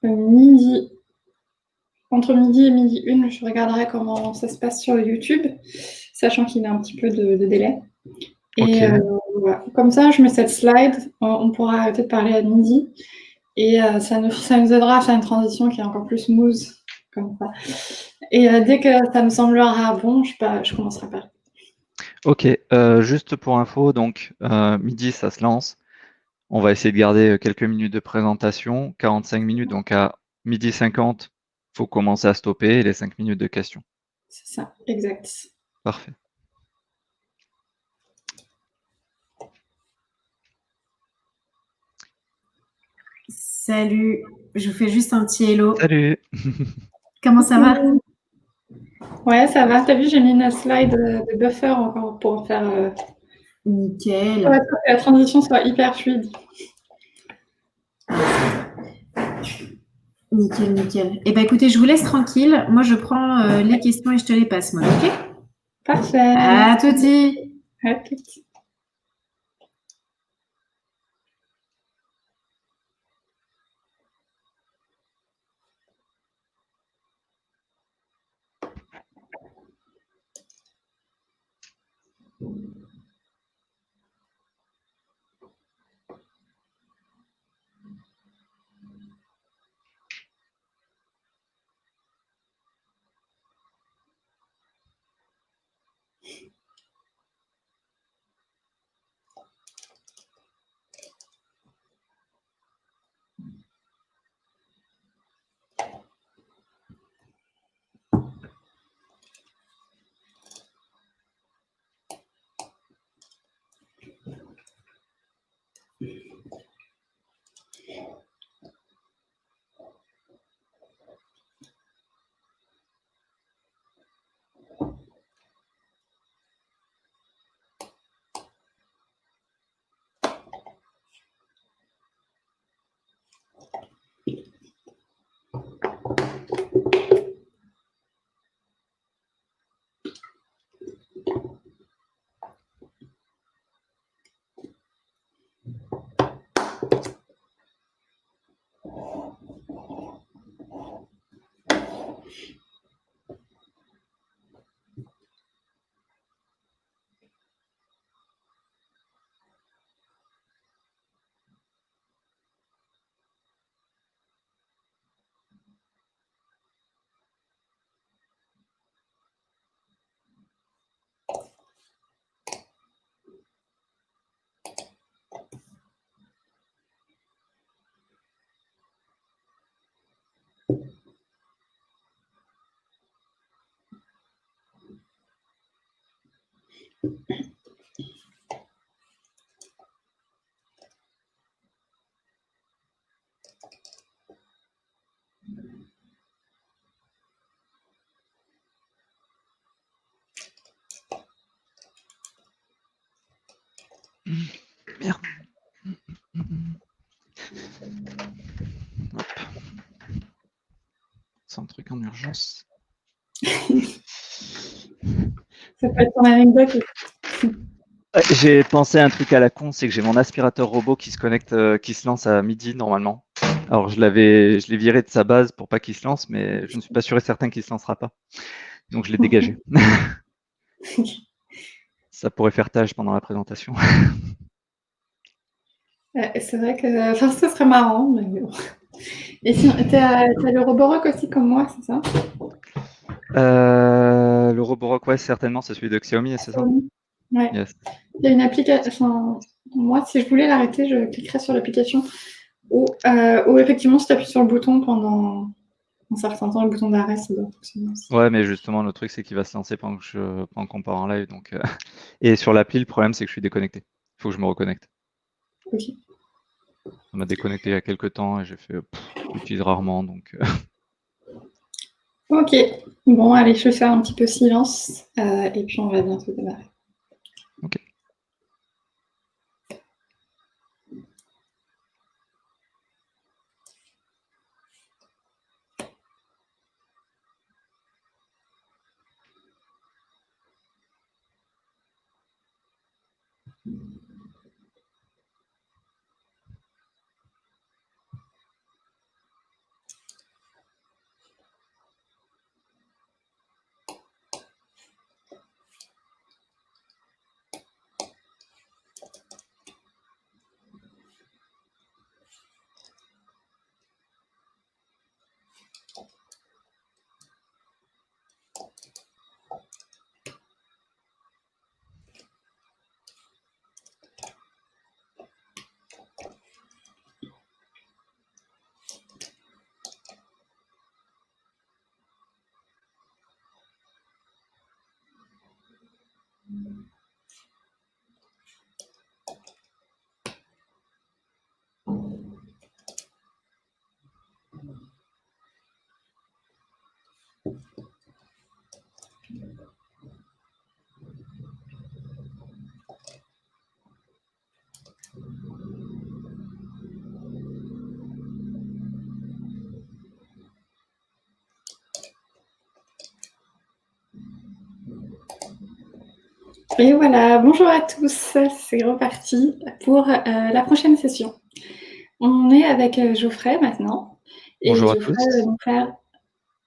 Midi. Entre midi et midi une, je regarderai comment ça se passe sur YouTube, sachant qu'il y a un petit peu de délai. Et Ok. voilà. Comme ça, je mets cette slide, on pourra arrêter de parler à midi. Et ça nous aidera à faire une transition qui est encore plus smooth, comme ça. Et dès que ça me semblera bon, je commencerai par. Ok, juste pour info, donc midi ça se lance. On va essayer de garder quelques minutes de présentation, 45 minutes, donc à midi 50, faut commencer à stopper et les 5 minutes de questions. C'est ça, exact. Parfait. Salut, je vous fais juste un petit hello. Salut. Comment ça va? Ouais, ça va. T'as vu, j'ai mis une slide de buffer encore pour faire. Nickel. Ouais, que la transition soit hyper fluide. Nickel, nickel. Eh ben écoutez, je vous laisse tranquille. Moi, je prends les questions et je te les passe, moi, ok? Parfait. À tutti. À toutes. Merde. Hop. C'est un truc en urgence. Ça peut être ton anecdote. J'ai pensé à un truc à la con, c'est que j'ai mon aspirateur robot qui se connecte, qui se lance à midi normalement. Alors je l'ai viré de sa base pour pas qu'il se lance, mais je ne suis pas sûr et certain qu'il se lancera pas. Donc je l'ai dégagé. Ça pourrait faire tâche pendant la présentation. C'est vrai que. Enfin, ce serait marrant, mais bon. Et sinon, t'as le Roborock aussi comme moi, c'est ça? Le Roborock, ouais, certainement, c'est celui de Xiaomi, c'est ça? Ouais. Yes. Il y a une application. Enfin, moi, si je voulais l'arrêter, je cliquerais sur l'application où effectivement, si tu appuies sur le bouton pendant un certain temps, le bouton d'arrêt, ça doit fonctionner aussi. Ouais, mais justement, le truc, c'est qu'il va se lancer pendant qu'on part en live. Donc, Et sur l'appli, le problème, c'est que je suis déconnecté. Il faut que je me reconnecte. Ok. Ça m'a déconnecté il y a quelques temps et j'ai fait, j'utilise rarement. Donc, Ok. Bon, allez, je vais faire un petit peu silence et puis on va bientôt démarrer. ok. Et voilà, bonjour à tous, c'est reparti pour la prochaine session. On est avec Geoffrey maintenant, et Bonjour à Geoffrey va tous. nous faire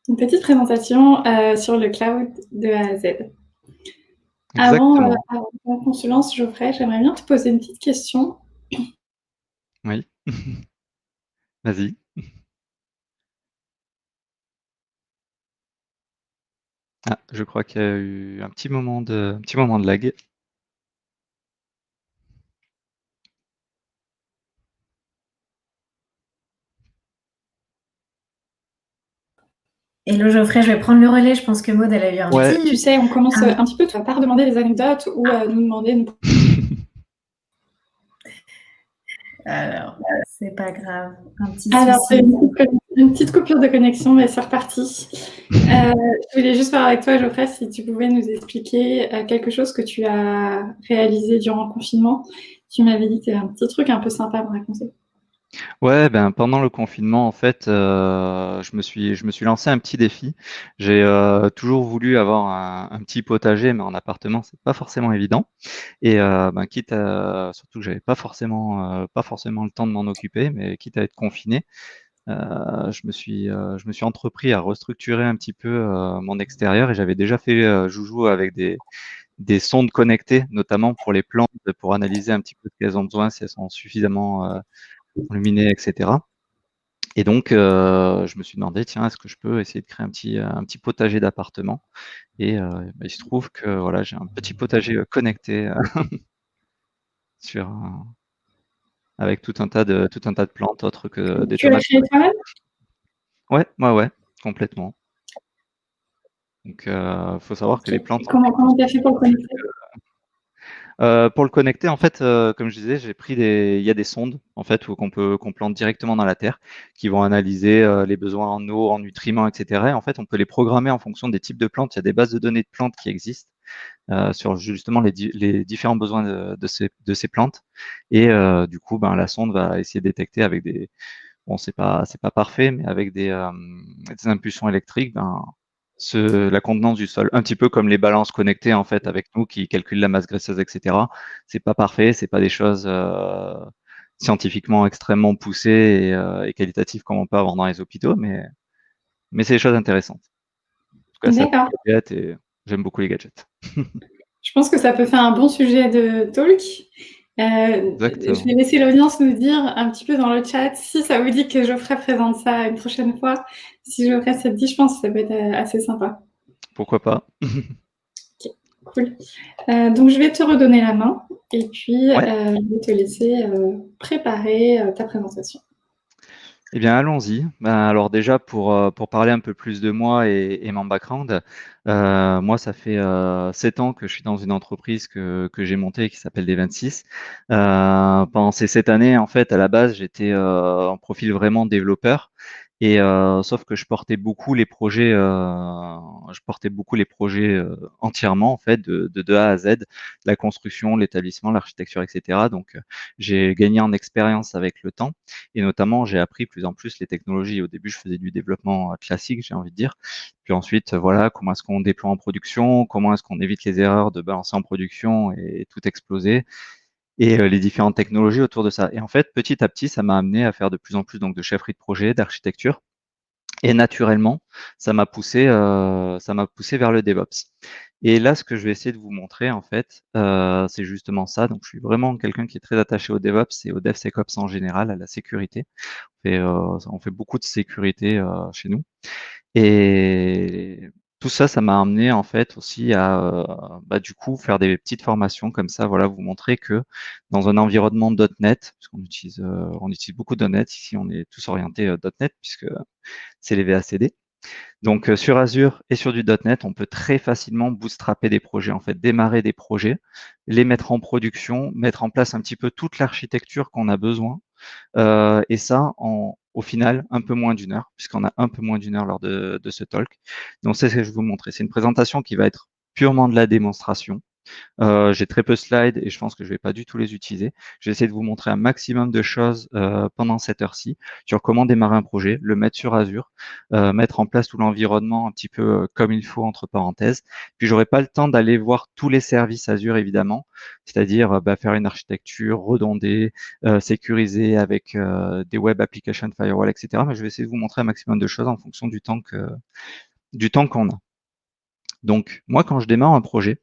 une petite présentation sur le cloud de A à Z. Exactement. Avant qu'on se lance, Geoffrey, j'aimerais bien te poser une petite question. Oui. Vas-y. Ah, je crois qu'il y a eu un petit moment de lag. Hello Geoffrey, je vais prendre le relais. Je pense que Maud, elle a eu un Ouais. Tu sais, on commence un petit peu, tu vas pas redemander les anecdotes ou nous demander... Alors, c'est pas grave. Un petit Alors, souci. une petite coupure de connexion, mais c'est reparti. Je voulais juste voir avec toi, Geoffrey, si tu pouvais nous expliquer quelque chose que tu as réalisé durant le confinement. Tu m'avais dit que c'était un petit truc un peu sympa à me raconter. Ouais, ben pendant le confinement, en fait, je me suis lancé un petit défi. J'ai toujours voulu avoir un petit potager, mais en appartement, c'est pas forcément évident. Et ben, surtout que j'avais pas forcément le temps de m'en occuper, mais quitte à être confiné, je me suis entrepris à restructurer un petit peu mon extérieur et j'avais déjà fait joujou avec des sondes connectées, notamment pour les plantes, pour analyser un petit peu ce qu'elles ont besoin, si elles sont suffisamment enluminées, etc. Et donc, je me suis demandé, tiens, est-ce que je peux essayer de créer un petit potager d'appartement? Et bah, il se trouve que voilà, j'ai un petit potager connecté sur avec tout un tas de plantes autres que des Tu l'as tomates. créé toi-même? Ouais, ouais, ouais, complètement. Donc, faut savoir que les Ok. plantes, en fait, Comment tu as fait pour le connecter? pour le connecter, en fait, comme je disais, il y a des sondes, en fait, qu'on plante directement dans la terre, qui vont analyser les besoins en eau, en nutriments, etc. Et en fait, on peut les programmer en fonction des types de plantes. Il y a des bases de données de plantes qui existent sur justement les différents besoins de ces plantes. Et du coup, ben, la sonde va essayer de détecter avec bon, c'est pas parfait, mais avec des impulsions électriques, ben, la contenance du sol. Un petit peu comme les balances connectées, en fait, avec nous, qui calculent la masse graisseuse, etc. C'est pas parfait, c'est pas des choses scientifiquement extrêmement poussées et qualitatives comme on peut avoir dans les hôpitaux, mais c'est des choses intéressantes. En tout cas, ça D'accord. gadget et j'aime beaucoup les gadgets. Je pense que ça peut faire un bon sujet de talk. Je Exactement. vais laisser l'audience nous dire un petit peu dans le chat si ça vous dit que Geoffrey présente ça une prochaine fois. Si Geoffrey ça te dit, je pense que ça peut être assez sympa. Pourquoi pas? Ok, cool. Donc je vais te redonner la main et puis Ouais. je vais te laisser préparer ta présentation. Eh bien, allons-y. Ben, alors déjà, pour parler un peu plus de moi et mon background, moi, ça fait 7 ans que je suis dans une entreprise que j'ai montée qui s'appelle D26. Pendant ces 7 années, en fait, à la base, j'étais en profil vraiment développeur. Et sauf que je portais beaucoup les projets entièrement, en fait, de A à Z, la construction, l'établissement, l'architecture, etc. Donc, j'ai gagné en expérience avec le temps. Et notamment, j'ai appris plus en plus les technologies. Au début, je faisais du développement classique, j'ai envie de dire. Puis ensuite, voilà, comment est-ce qu'on déploie en production, comment est-ce qu'on évite les erreurs de balancer en production et tout exploser, et les différentes technologies autour de ça. Et en fait, petit à petit, ça m'a amené à faire de plus en plus donc de chefferie de projet, d'architecture. Et naturellement, ça m'a poussé vers le DevOps. Et là, ce que je vais essayer de vous montrer, en fait, c'est justement ça. Donc, je suis vraiment quelqu'un qui est très attaché au DevOps et au DevSecOps en général, à la sécurité. On fait beaucoup de sécurité chez nous. Et tout ça, ça m'a amené en fait aussi à bah, du coup faire des petites formations comme ça, voilà, vous montrer que dans un environnement .NET, parce qu'on utilise beaucoup .NET ici, on est tous orientés .NET puisque c'est les VACD. Donc sur Azure et sur du .NET, on peut très facilement bootstrapper des projets, en fait, démarrer des projets, les mettre en production, mettre en place un petit peu toute l'architecture qu'on a besoin, et ça au final un peu moins d'une heure, puisqu'on a un peu moins d'une heure lors de ce talk. Donc c'est ce que je vais vous montrer. C'est une présentation qui va être purement de la démonstration. J'ai très peu de slides et je pense que je vais pas du tout les utiliser. Je vais essayer de vous montrer un maximum de choses pendant cette heure-ci sur comment démarrer un projet, le mettre sur Azure, mettre en place tout l'environnement un petit peu comme il faut entre parenthèses. Puis j'aurai pas le temps d'aller voir tous les services Azure évidemment, c'est-à-dire faire une architecture redondée, sécurisée avec des web application firewall, etc. Mais je vais essayer de vous montrer un maximum de choses en fonction du temps qu'on a. Donc moi, quand je démarre un projet,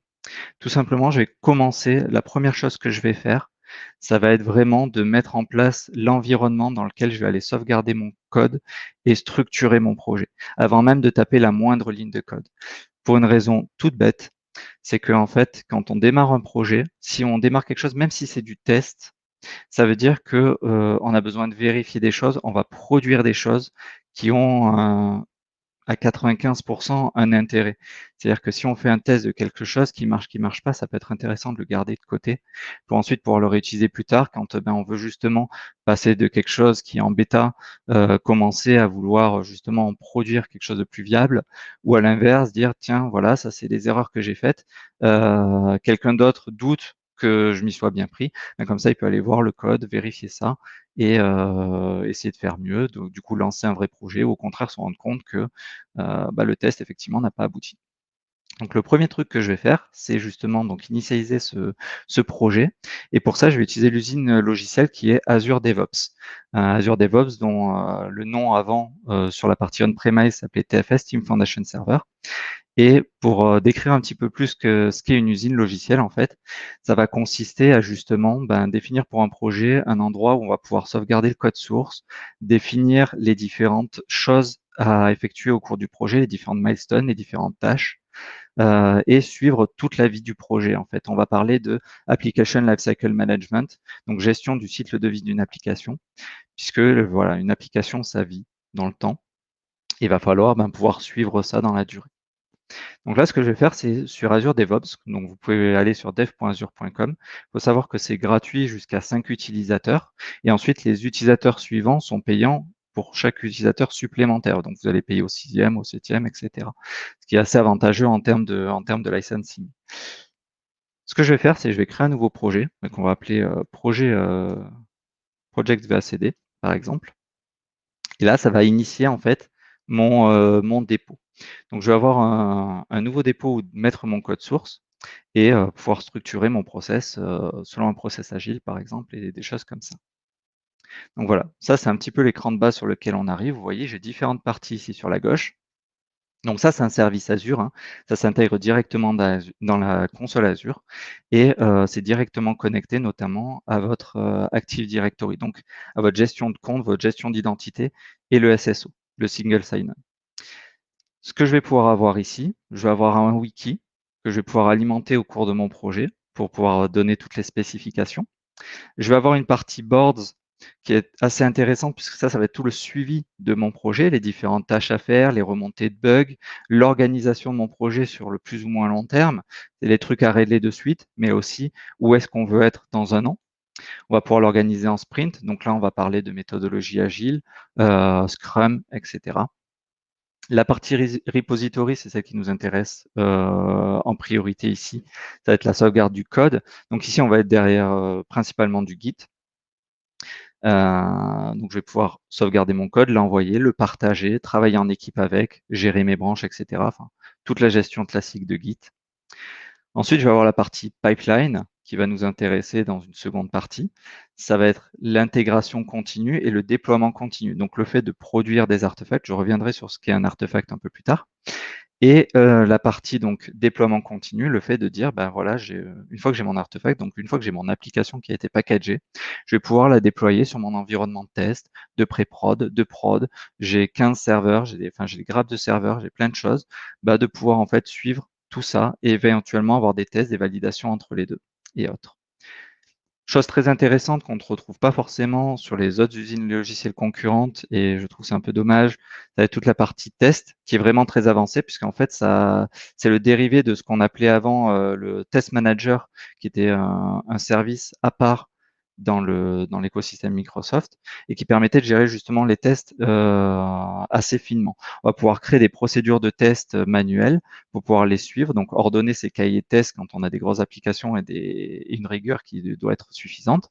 tout simplement, je vais commencer. La première chose que je vais faire, ça va être vraiment de mettre en place l'environnement dans lequel je vais aller sauvegarder mon code et structurer mon projet, avant même de taper la moindre ligne de code. Pour une raison toute bête, c'est que en fait, quand on démarre un projet, si on démarre quelque chose, même si c'est du test, ça veut dire que on a besoin de vérifier des choses, on va produire des choses qui ont à 95% un intérêt. C'est-à-dire que si on fait un test de quelque chose qui marche pas, ça peut être intéressant de le garder de côté pour ensuite pouvoir le réutiliser plus tard quand on veut justement passer de quelque chose qui est en bêta, commencer à vouloir justement en produire quelque chose de plus viable, ou à l'inverse dire tiens voilà ça c'est des erreurs que j'ai faites, quelqu'un d'autre doute que je m'y sois bien pris, comme ça il peut aller voir le code, vérifier ça et essayer de faire mieux, donc du coup lancer un vrai projet ou au contraire se rendre compte que le test effectivement n'a pas abouti. Donc le premier truc que je vais faire, c'est justement donc initialiser ce projet et pour ça je vais utiliser l'usine logicielle qui est Azure DevOps. Azure DevOps dont le nom avant sur la partie on-premise s'appelait TFS, Team Foundation Server. Et pour décrire un petit peu plus ce qu'est une usine logicielle, en fait, ça va consister à justement définir pour un projet un endroit où on va pouvoir sauvegarder le code source, définir les différentes choses à effectuer au cours du projet, les différentes milestones, les différentes tâches, et suivre toute la vie du projet. En fait, on va parler de Application Lifecycle Management, donc gestion du cycle de vie d'une application, puisque voilà, une application, ça vit dans le temps. Il va falloir pouvoir suivre ça dans la durée. Donc là, ce que je vais faire, c'est sur Azure DevOps. Donc vous pouvez aller sur dev.azure.com. Il faut savoir que c'est gratuit jusqu'à 5 utilisateurs. Et ensuite, les utilisateurs suivants sont payants pour chaque utilisateur supplémentaire. Donc vous allez payer au 6e, au 7e, etc. Ce qui est assez avantageux en termes de licensing. Ce que je vais faire, c'est que je vais créer un nouveau projet, qu'on va appeler Project VACD, par exemple. Et là, ça va initier en fait mon dépôt. Donc, je vais avoir un nouveau dépôt où mettre mon code source et pouvoir structurer mon process selon un process agile, par exemple, et des choses comme ça. Donc voilà, ça c'est un petit peu l'écran de base sur lequel on arrive. Vous voyez, j'ai différentes parties ici sur la gauche. Donc ça, c'est un service Azure, hein. Ça s'intègre directement dans la console Azure et c'est directement connecté notamment à votre Active Directory, donc à votre gestion de compte, votre gestion d'identité et le SSO, le Single Sign-On. Ce que je vais pouvoir avoir ici, je vais avoir un wiki que je vais pouvoir alimenter au cours de mon projet pour pouvoir donner toutes les spécifications. Je vais avoir une partie boards qui est assez intéressante puisque ça va être tout le suivi de mon projet, les différentes tâches à faire, les remontées de bugs, l'organisation de mon projet sur le plus ou moins long terme, les trucs à régler de suite, mais aussi où est-ce qu'on veut être dans un an. On va pouvoir l'organiser en sprint. Donc là, on va parler de méthodologie agile, Scrum, etc. La partie repository, c'est celle qui nous intéresse en priorité ici. Ça va être la sauvegarde du code. Donc ici, on va être derrière principalement du Git. Donc je vais pouvoir sauvegarder mon code, l'envoyer, le partager, travailler en équipe avec, gérer mes branches, etc. Enfin, toute la gestion classique de Git. Ensuite, je vais avoir la partie pipeline qui va nous intéresser dans une seconde partie. Ça va être l'intégration continue et le déploiement continu. Donc le fait de produire des artefacts, je reviendrai sur ce qu'est un artefact un peu plus tard. Et la partie donc déploiement continu, le fait de dire, voilà, une fois que j'ai mon artefact, donc une fois que j'ai mon application qui a été packagée, je vais pouvoir la déployer sur mon environnement de test, de pré-prod, de prod. J'ai 15 serveurs, j'ai des graphes de serveurs, j'ai plein de choses, de pouvoir en fait suivre tout ça et éventuellement avoir des tests, des validations entre les deux et autres. Chose très intéressante qu'on ne retrouve pas forcément sur les autres usines logicielles concurrentes, et je trouve c'est un peu dommage, ça va être toute la partie test qui est vraiment très avancée, puisqu'en fait, c'est le dérivé de ce qu'on appelait avant le test manager, qui était un service à part dans l'écosystème Microsoft et qui permettait de gérer justement les tests assez finement. On va pouvoir créer des procédures de test manuelles pour pouvoir les suivre, donc ordonner ces cahiers de tests quand on a des grosses applications et une rigueur qui doit être suffisante.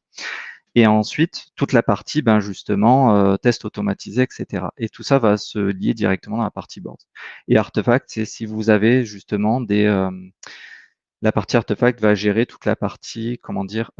Et ensuite, toute la partie, justement, test automatisé, etc. Et tout ça va se lier directement dans la partie board. Et Artefact, c'est si vous avez justement la partie Artefact va gérer toute la partie, comment dire,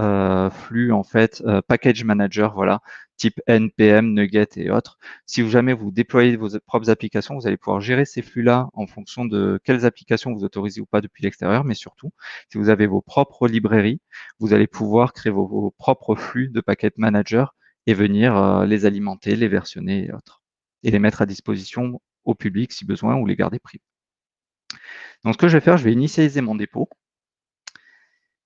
flux, en fait, package manager, voilà, type NPM, Nugget et autres. Si jamais vous déployez vos propres applications, vous allez pouvoir gérer ces flux-là en fonction de quelles applications vous autorisez ou pas depuis l'extérieur, mais surtout, si vous avez vos propres librairies, vous allez pouvoir créer vos propres flux de package manager et venir les alimenter, les versionner et autres. Et les mettre à disposition au public si besoin ou les garder privés. Donc, ce que je vais faire, je vais initialiser mon dépôt.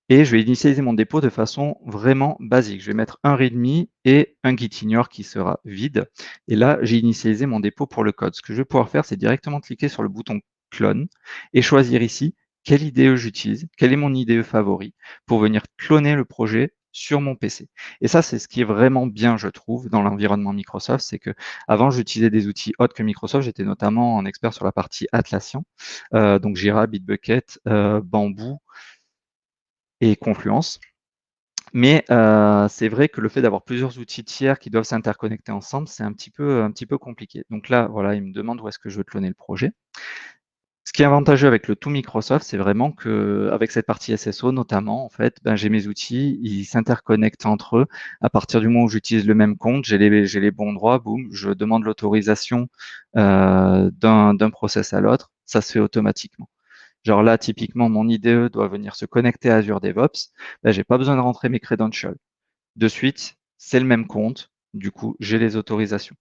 Et je vais initialiser mon dépôt de façon vraiment basique. Je vais mettre un README et un Gitignore qui sera vide. Et là, j'ai initialisé mon dépôt pour le code. Ce que je vais pouvoir faire, c'est directement cliquer sur le bouton clone et choisir ici quelle IDE j'utilise, quel est mon IDE favori pour venir cloner le projet sur mon PC. Et ça, c'est ce qui est vraiment bien, je trouve, dans l'environnement Microsoft, c'est que avant, j'utilisais des outils autres que Microsoft. J'étais notamment un expert sur la partie Atlassian, donc Jira, Bitbucket, Bamboo, et Confluence. Mais c'est vrai que le fait d'avoir plusieurs outils tiers qui doivent s'interconnecter ensemble, c'est un petit peu compliqué. Donc là, voilà, il me demande où est-ce que je veux cloner le projet. Ce qui est avantageux avec le tout Microsoft, c'est vraiment que avec cette partie SSO notamment, en fait, j'ai mes outils, ils s'interconnectent entre eux. À partir du moment où j'utilise le même compte, j'ai les bons droits, boum, je demande l'autorisation d'un process à l'autre, ça se fait automatiquement. Genre là, typiquement, mon IDE doit venir se connecter à Azure DevOps. J'ai pas besoin de rentrer mes credentials. De suite, c'est le même compte. Du coup, j'ai les autorisations.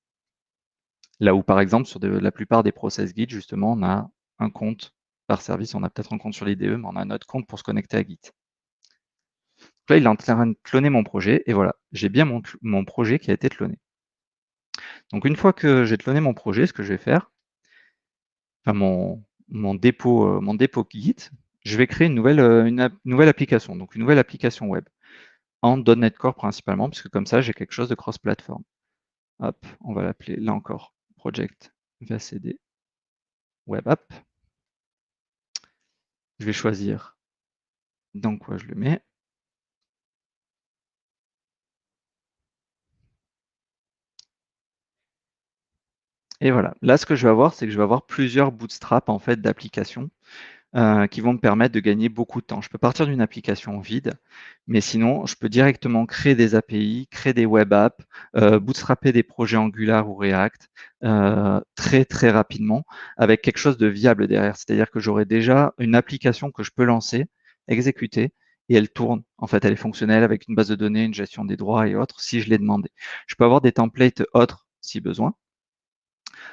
Là où, par exemple, sur la plupart des process guides, justement, on a un compte par service. On a peut-être un compte sur l'IDE, mais on a un autre compte pour se connecter à Git. Donc là, il est en train de cloner mon projet. Et voilà, j'ai bien mon projet qui a été cloné. Donc, une fois que j'ai cloné mon projet, ce que je vais faire, enfin, mon dépôt Git, je vais créer une nouvelle application, donc une nouvelle application web en .NET Core principalement, puisque comme ça, j'ai quelque chose de cross-platform. Hop, on va l'appeler là encore Project VACD Web App. Je vais choisir dans quoi je le mets. Et voilà. Là, ce que je vais avoir, c'est que je vais avoir plusieurs bootstraps en fait d'applications qui vont me permettre de gagner beaucoup de temps. Je peux partir d'une application vide, mais sinon, je peux directement créer des API, créer des web apps, bootstrapper des projets Angular ou React très très rapidement avec quelque chose de viable derrière. C'est-à-dire que j'aurai déjà une application que je peux lancer, exécuter, et elle tourne. En fait, elle est fonctionnelle avec une base de données, une gestion des droits et autres si je l'ai demandé. Je peux avoir des templates autres si besoin.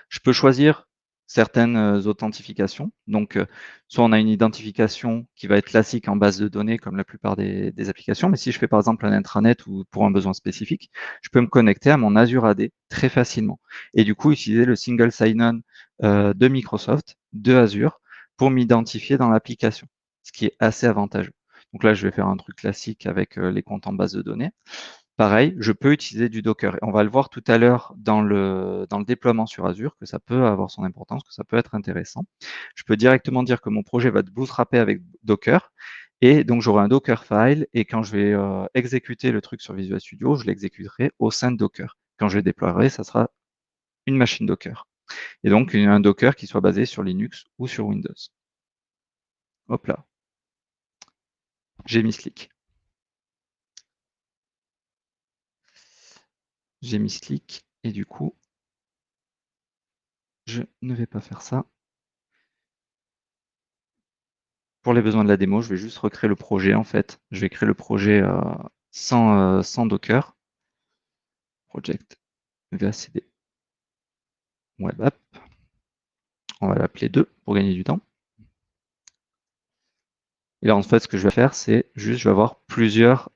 Je peux choisir certaines authentifications. Donc, soit on a une identification qui va être classique en base de données, comme la plupart des applications, mais si je fais par exemple un intranet ou pour un besoin spécifique, je peux me connecter à mon Azure AD très facilement. Et du coup, utiliser le single sign-on de Microsoft, de Azure, pour m'identifier dans l'application, ce qui est assez avantageux. Donc là, je vais faire un truc classique avec les comptes en base de données. Pareil, je peux utiliser du Docker. Et on va le voir tout à l'heure dans le déploiement sur Azure, que ça peut avoir son importance, que ça peut être intéressant. Je peux directement dire que mon projet va être bootstrapé avec Docker. Et donc, j'aurai un Docker file. Et quand je vais exécuter le truc sur Visual Studio, je l'exécuterai au sein de Docker. Quand je le déploierai, ça sera une machine Docker. Et donc, un Docker qui soit basé sur Linux ou sur Windows. Hop là. J'ai mis Slick. J'ai mis Slick. Et du coup, je ne vais pas faire ça. Pour les besoins de la démo, je vais juste recréer le projet en fait. Je vais créer le projet sans Docker. Project VACD Web App. On va l'appeler 2 pour gagner du temps. Et là, en fait, ce que je vais faire, c'est juste, je vais avoir plusieurs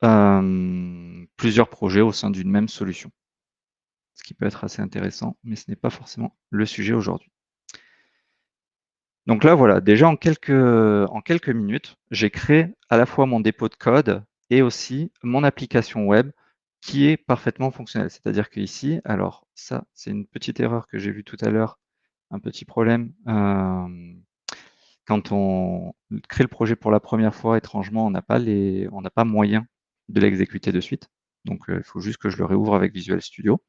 projets au sein d'une même solution. Ce qui peut être assez intéressant, mais ce n'est pas forcément le sujet aujourd'hui. Donc là, voilà, déjà en quelques minutes, j'ai créé à la fois mon dépôt de code et aussi mon application web qui est parfaitement fonctionnel. C'est-à-dire qu'ici, alors ça, c'est une petite erreur que j'ai vue tout à l'heure, un petit problème. Quand on crée le projet pour la première fois, étrangement, on n'a pas moyen de l'exécuter de suite. Donc, il faut juste que je le réouvre avec Visual Studio.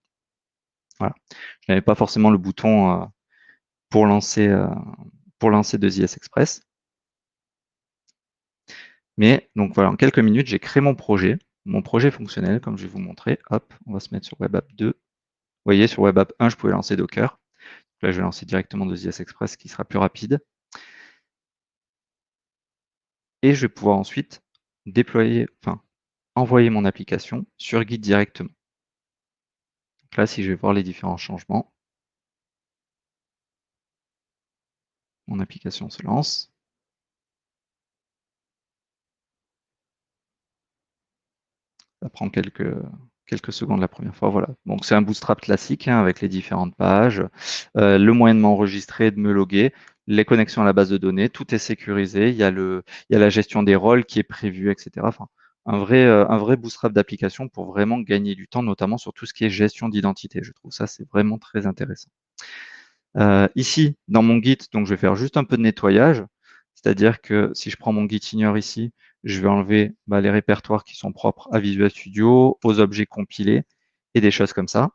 Voilà. Je n'avais pas forcément le bouton pour lancer 2JS Express. Mais donc voilà, en quelques minutes, j'ai créé mon projet fonctionnel, comme je vais vous montrer. Hop, on va se mettre sur Web App 2. Vous voyez, sur Web App 1, je pouvais lancer Docker. Là, je vais lancer directement 2JS Express, qui sera plus rapide. Et je vais pouvoir ensuite envoyer mon application sur Git directement. Donc là, si je vais voir les différents changements, mon application se lance. Ça prend quelques secondes la première fois. Voilà. Donc c'est un Bootstrap classique hein, avec les différentes pages, le moyen de m'enregistrer, de me loguer, les connexions à la base de données, tout est sécurisé. Il y a la gestion des rôles qui est prévue, etc. Enfin, un vrai Bootstrap d'application pour vraiment gagner du temps, notamment sur tout ce qui est gestion d'identité. Je trouve ça c'est vraiment très intéressant. Ici, dans mon Git, donc je vais faire juste un peu de nettoyage, c'est-à-dire que si je prends mon Git ignore ici, je vais enlever les répertoires qui sont propres à Visual Studio, aux objets compilés et des choses comme ça,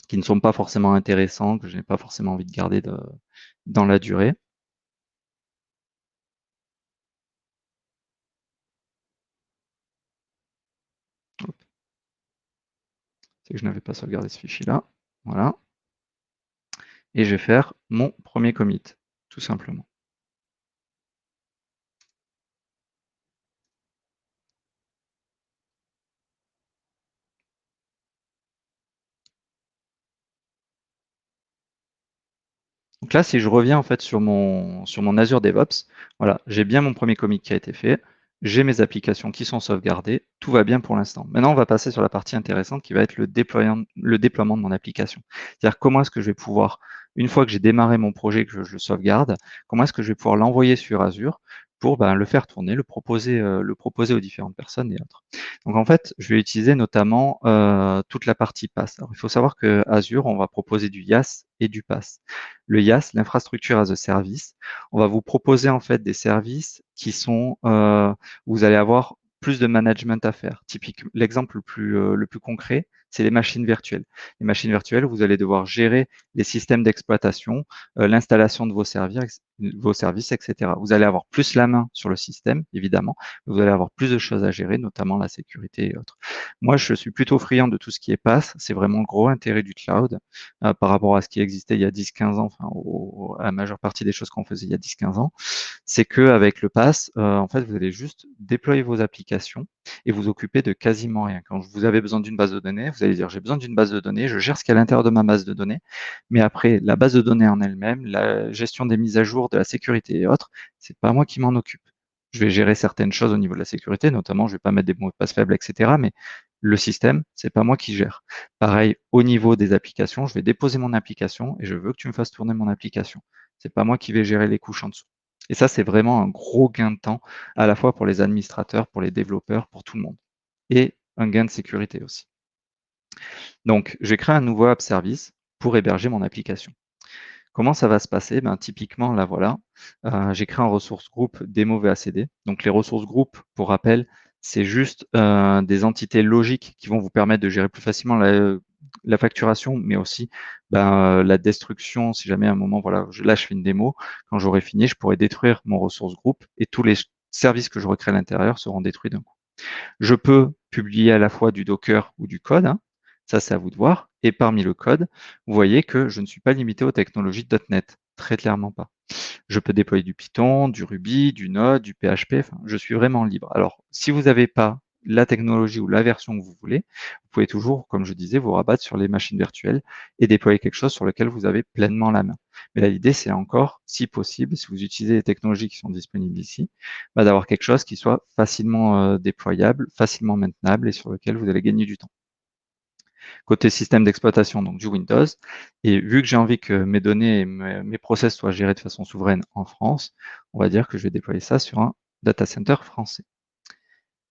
qui ne sont pas forcément intéressants, que je n'ai pas forcément envie de garder dans la durée. C'est que je n'avais pas sauvegardé ce fichier-là. Voilà. Et je vais faire mon premier commit, tout simplement. Donc là, si je reviens en fait sur mon Azure DevOps, voilà, j'ai bien mon premier commit qui a été fait, j'ai mes applications qui sont sauvegardées, tout va bien pour l'instant. Maintenant, on va passer sur la partie intéressante qui va être le déploiement de mon application. C'est-à-dire comment est-ce que je vais pouvoir, une fois que j'ai démarré mon projet, que je le sauvegarde, comment est-ce que je vais pouvoir l'envoyer sur Azure pour le faire tourner, le proposer aux différentes personnes et autres. Donc en fait, je vais utiliser notamment toute la partie PaaS. Alors, il faut savoir que Azure, on va proposer du IaaS et du PaaS. Le IaaS, l'infrastructure as a service, on va vous proposer en fait des services qui sont, vous allez avoir plus de management à faire. Typiquement, l'exemple le plus concret, c'est les machines virtuelles. Les machines virtuelles, vous allez devoir gérer les systèmes d'exploitation, l'installation de vos services, etc. Vous allez avoir plus la main sur le système, évidemment. Vous allez avoir plus de choses à gérer, notamment la sécurité et autres. Moi, je suis plutôt friand de tout ce qui est PaaS. C'est vraiment le gros intérêt du cloud par rapport à ce qui existait il y a 10-15 ans, enfin, à la majeure partie des choses qu'on faisait il y a 10-15 ans. C'est qu'avec le PaaS, en fait, vous allez juste déployer vos applications et vous occuper de quasiment rien. Quand vous avez besoin d'une base de données, vous allez dire j'ai besoin d'une base de données, je gère ce qu'il y a à l'intérieur de ma base de données, mais après, la base de données en elle-même, la gestion des mises à jour, de la sécurité et autres, c'est pas moi qui m'en occupe. Je vais gérer certaines choses au niveau de la sécurité, notamment je vais pas mettre des mots de passe faibles, etc. Mais le système, c'est pas moi qui gère. Pareil, au niveau des applications, je vais déposer mon application et je veux que tu me fasses tourner mon application. C'est pas moi qui vais gérer les couches en dessous. Et ça, c'est vraiment un gros gain de temps, à la fois pour les administrateurs, pour les développeurs, pour tout le monde. Et un gain de sécurité aussi. Donc, j'ai créé un nouveau app service pour héberger mon application. Comment ça va se passer? Typiquement, là, voilà, j'ai créé un ressource group démo VACD. Donc, les ressources groupes, pour rappel, c'est juste des entités logiques qui vont vous permettre de gérer plus facilement la facturation, mais aussi la destruction. Si jamais à un moment, voilà, là, je fais une démo. Quand j'aurai fini, je pourrai détruire mon ressource groupe et tous les services que je recrée à l'intérieur seront détruits d'un coup. Je peux publier à la fois du Docker ou du code. Hein. Ça, c'est à vous de voir. Et parmi le code, vous voyez que je ne suis pas limité aux technologies .NET. Très clairement pas. Je peux déployer du Python, du Ruby, du Node, du PHP. Enfin, je suis vraiment libre. Alors, si vous n'avez pas la technologie ou la version que vous voulez, vous pouvez toujours, comme je disais, vous rabattre sur les machines virtuelles et déployer quelque chose sur lequel vous avez pleinement la main. Mais là, l'idée, c'est encore, si possible, si vous utilisez les technologies qui sont disponibles ici, d'avoir quelque chose qui soit facilement déployable, facilement maintenable et sur lequel vous allez gagner du temps. Côté système d'exploitation, donc du Windows. Et vu que j'ai envie que mes données et mes process soient gérés de façon souveraine en France, on va dire que je vais déployer ça sur un data center français.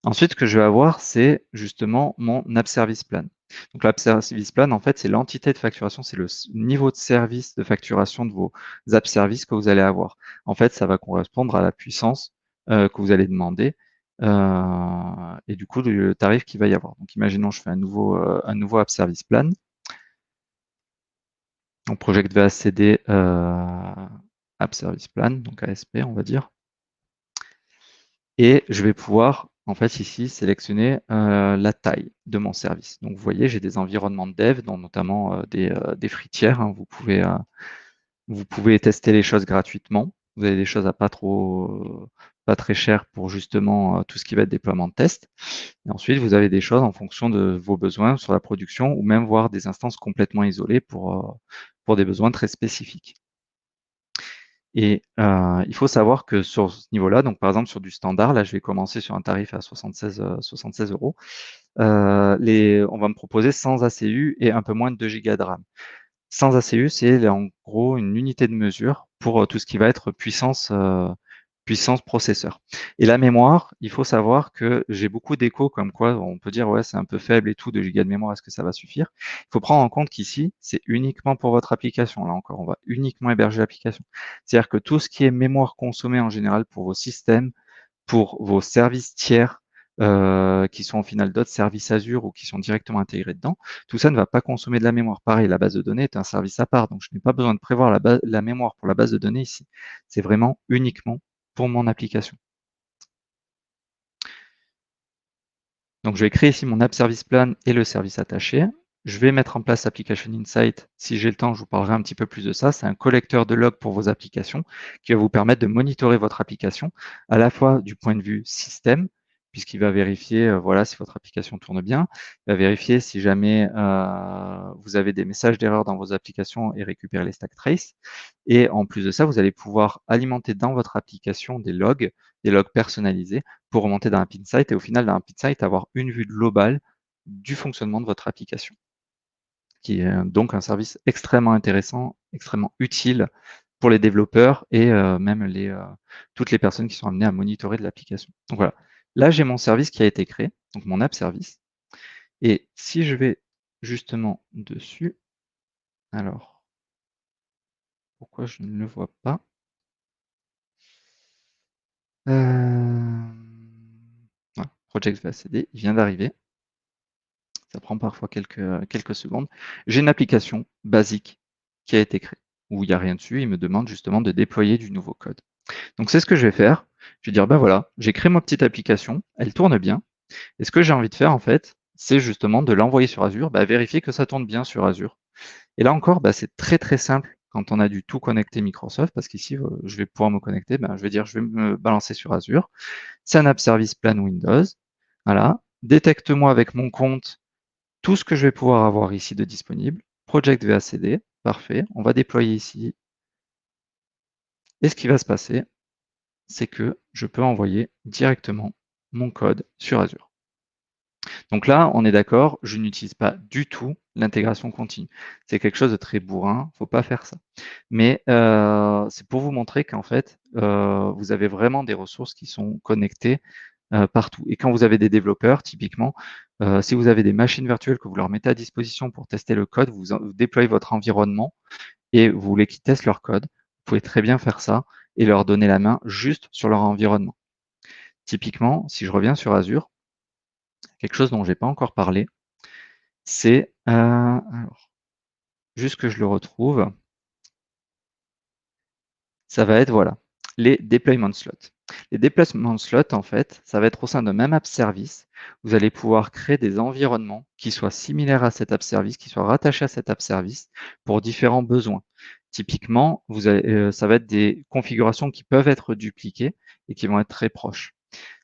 Ensuite, ce que je vais avoir, c'est justement mon app service plan. Donc l'app service plan, en fait, c'est l'entité de facturation, c'est le niveau de service de facturation de vos app services que vous allez avoir. En fait, ça va correspondre à la puissance que vous allez demander et du coup le tarif qu'il va y avoir. Donc imaginons, je fais un nouveau app service plan. Donc Project VACD app service plan, donc ASP, on va dire. Et je vais pouvoir, en fait, ici, sélectionner la taille de mon service. Donc, vous voyez, j'ai des environnements de dev, dont notamment des fritières. Hein. Vous pouvez tester les choses gratuitement. Vous avez des choses à pas très cher pour justement tout ce qui va être déploiement de test. Et ensuite, vous avez des choses en fonction de vos besoins sur la production ou même voir des instances complètement isolées pour des besoins très spécifiques. Et il faut savoir que sur ce niveau-là, donc par exemple sur du standard, là je vais commencer sur un tarif à 76 €. On va me proposer sans ACU et un peu moins de 2 Go de RAM. Sans ACU, c'est en gros une unité de mesure pour tout ce qui va être puissance processeur. Et la mémoire, il faut savoir que j'ai beaucoup d'échos comme quoi on peut dire ouais c'est un peu faible et tout, 2 Go de mémoire, est-ce que ça va suffire? Il faut prendre en compte qu'ici, c'est uniquement pour votre application. Là encore, on va uniquement héberger l'application. C'est-à-dire que tout ce qui est mémoire consommée en général pour vos systèmes, pour vos services tiers, qui sont au final d'autres services Azure ou qui sont directement intégrés dedans, tout ça ne va pas consommer de la mémoire. Pareil, la base de données est un service à part, donc je n'ai pas besoin de prévoir la mémoire pour la base de données ici. C'est vraiment uniquement pour mon application. Donc je vais créer ici mon app service plan et le service attaché. Je vais mettre en place Application Insight. Si j'ai le temps, je vous parlerai un petit peu plus de ça. C'est un collecteur de logs pour vos applications qui va vous permettre de monitorer votre application à la fois du point de vue système, puisqu'il va vérifier voilà, si votre application tourne bien. Il va vérifier si jamais vous avez des messages d'erreur dans vos applications et récupérer les stack traces. Et en plus de ça, vous allez pouvoir alimenter dans votre application des logs personnalisés pour remonter dans App Insight et au final, dans App Insight, avoir une vue globale du fonctionnement de votre application, qui est donc un service extrêmement intéressant, extrêmement utile pour les développeurs et même toutes les personnes qui sont amenées à monitorer de l'application. Donc voilà, là j'ai mon service qui a été créé, donc mon app service. Et si je vais justement dessus, alors, pourquoi je ne le vois pas? Voilà, Project VACD, il vient d'arriver. Ça prend parfois quelques secondes. J'ai une application basique qui a été créée, où il n'y a rien dessus. Il me demande justement de déployer du nouveau code. Donc c'est ce que je vais faire. Je vais dire, ben voilà, j'ai créé ma petite application, elle tourne bien. Et ce que j'ai envie de faire, en fait, c'est justement de l'envoyer sur Azure, vérifier que ça tourne bien sur Azure. Et là encore, c'est très très simple quand on a du tout connecté Microsoft, parce qu'ici, je vais pouvoir me connecter. Je vais dire, je vais me balancer sur Azure. C'est un app service plan Windows. Voilà. Détecte-moi avec mon compte tout ce que je vais pouvoir avoir ici de disponible. Project VACD, parfait. On va déployer ici. Et ce qui va se passer, c'est que je peux envoyer directement mon code sur Azure. Donc là, on est d'accord, je n'utilise pas du tout l'intégration continue. C'est quelque chose de très bourrin, il ne faut pas faire ça. Mais c'est pour vous montrer qu'en fait, vous avez vraiment des ressources qui sont connectées partout. Et quand vous avez des développeurs, typiquement, si vous avez des machines virtuelles que vous leur mettez à disposition pour tester le code, vous déployez votre environnement et vous voulez qu'ils testent leur code, vous pouvez très bien faire ça et leur donner la main juste sur leur environnement. Typiquement, si je reviens sur Azure, quelque chose dont je n'ai pas encore parlé, c'est, alors, juste que je le retrouve, ça va être, voilà, les deployment slots. Les deployment slots, en fait, ça va être au sein d'un même app service. Vous allez pouvoir créer des environnements qui soient similaires à cet app service, qui soient rattachés à cet app service pour différents besoins. Typiquement, ça va être des configurations qui peuvent être dupliquées et qui vont être très proches.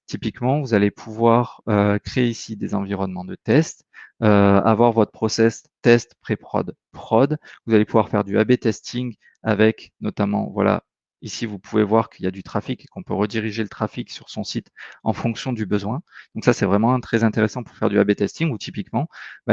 Typiquement, vous allez pouvoir créer ici des environnements de test, avoir votre process test pré-prod, prod. Vous allez pouvoir faire du A/B testing avec notamment voilà Ici, vous pouvez voir qu'il y a du trafic et qu'on peut rediriger le trafic sur son site en fonction du besoin. Donc ça, c'est vraiment très intéressant pour faire du A/B testing où typiquement,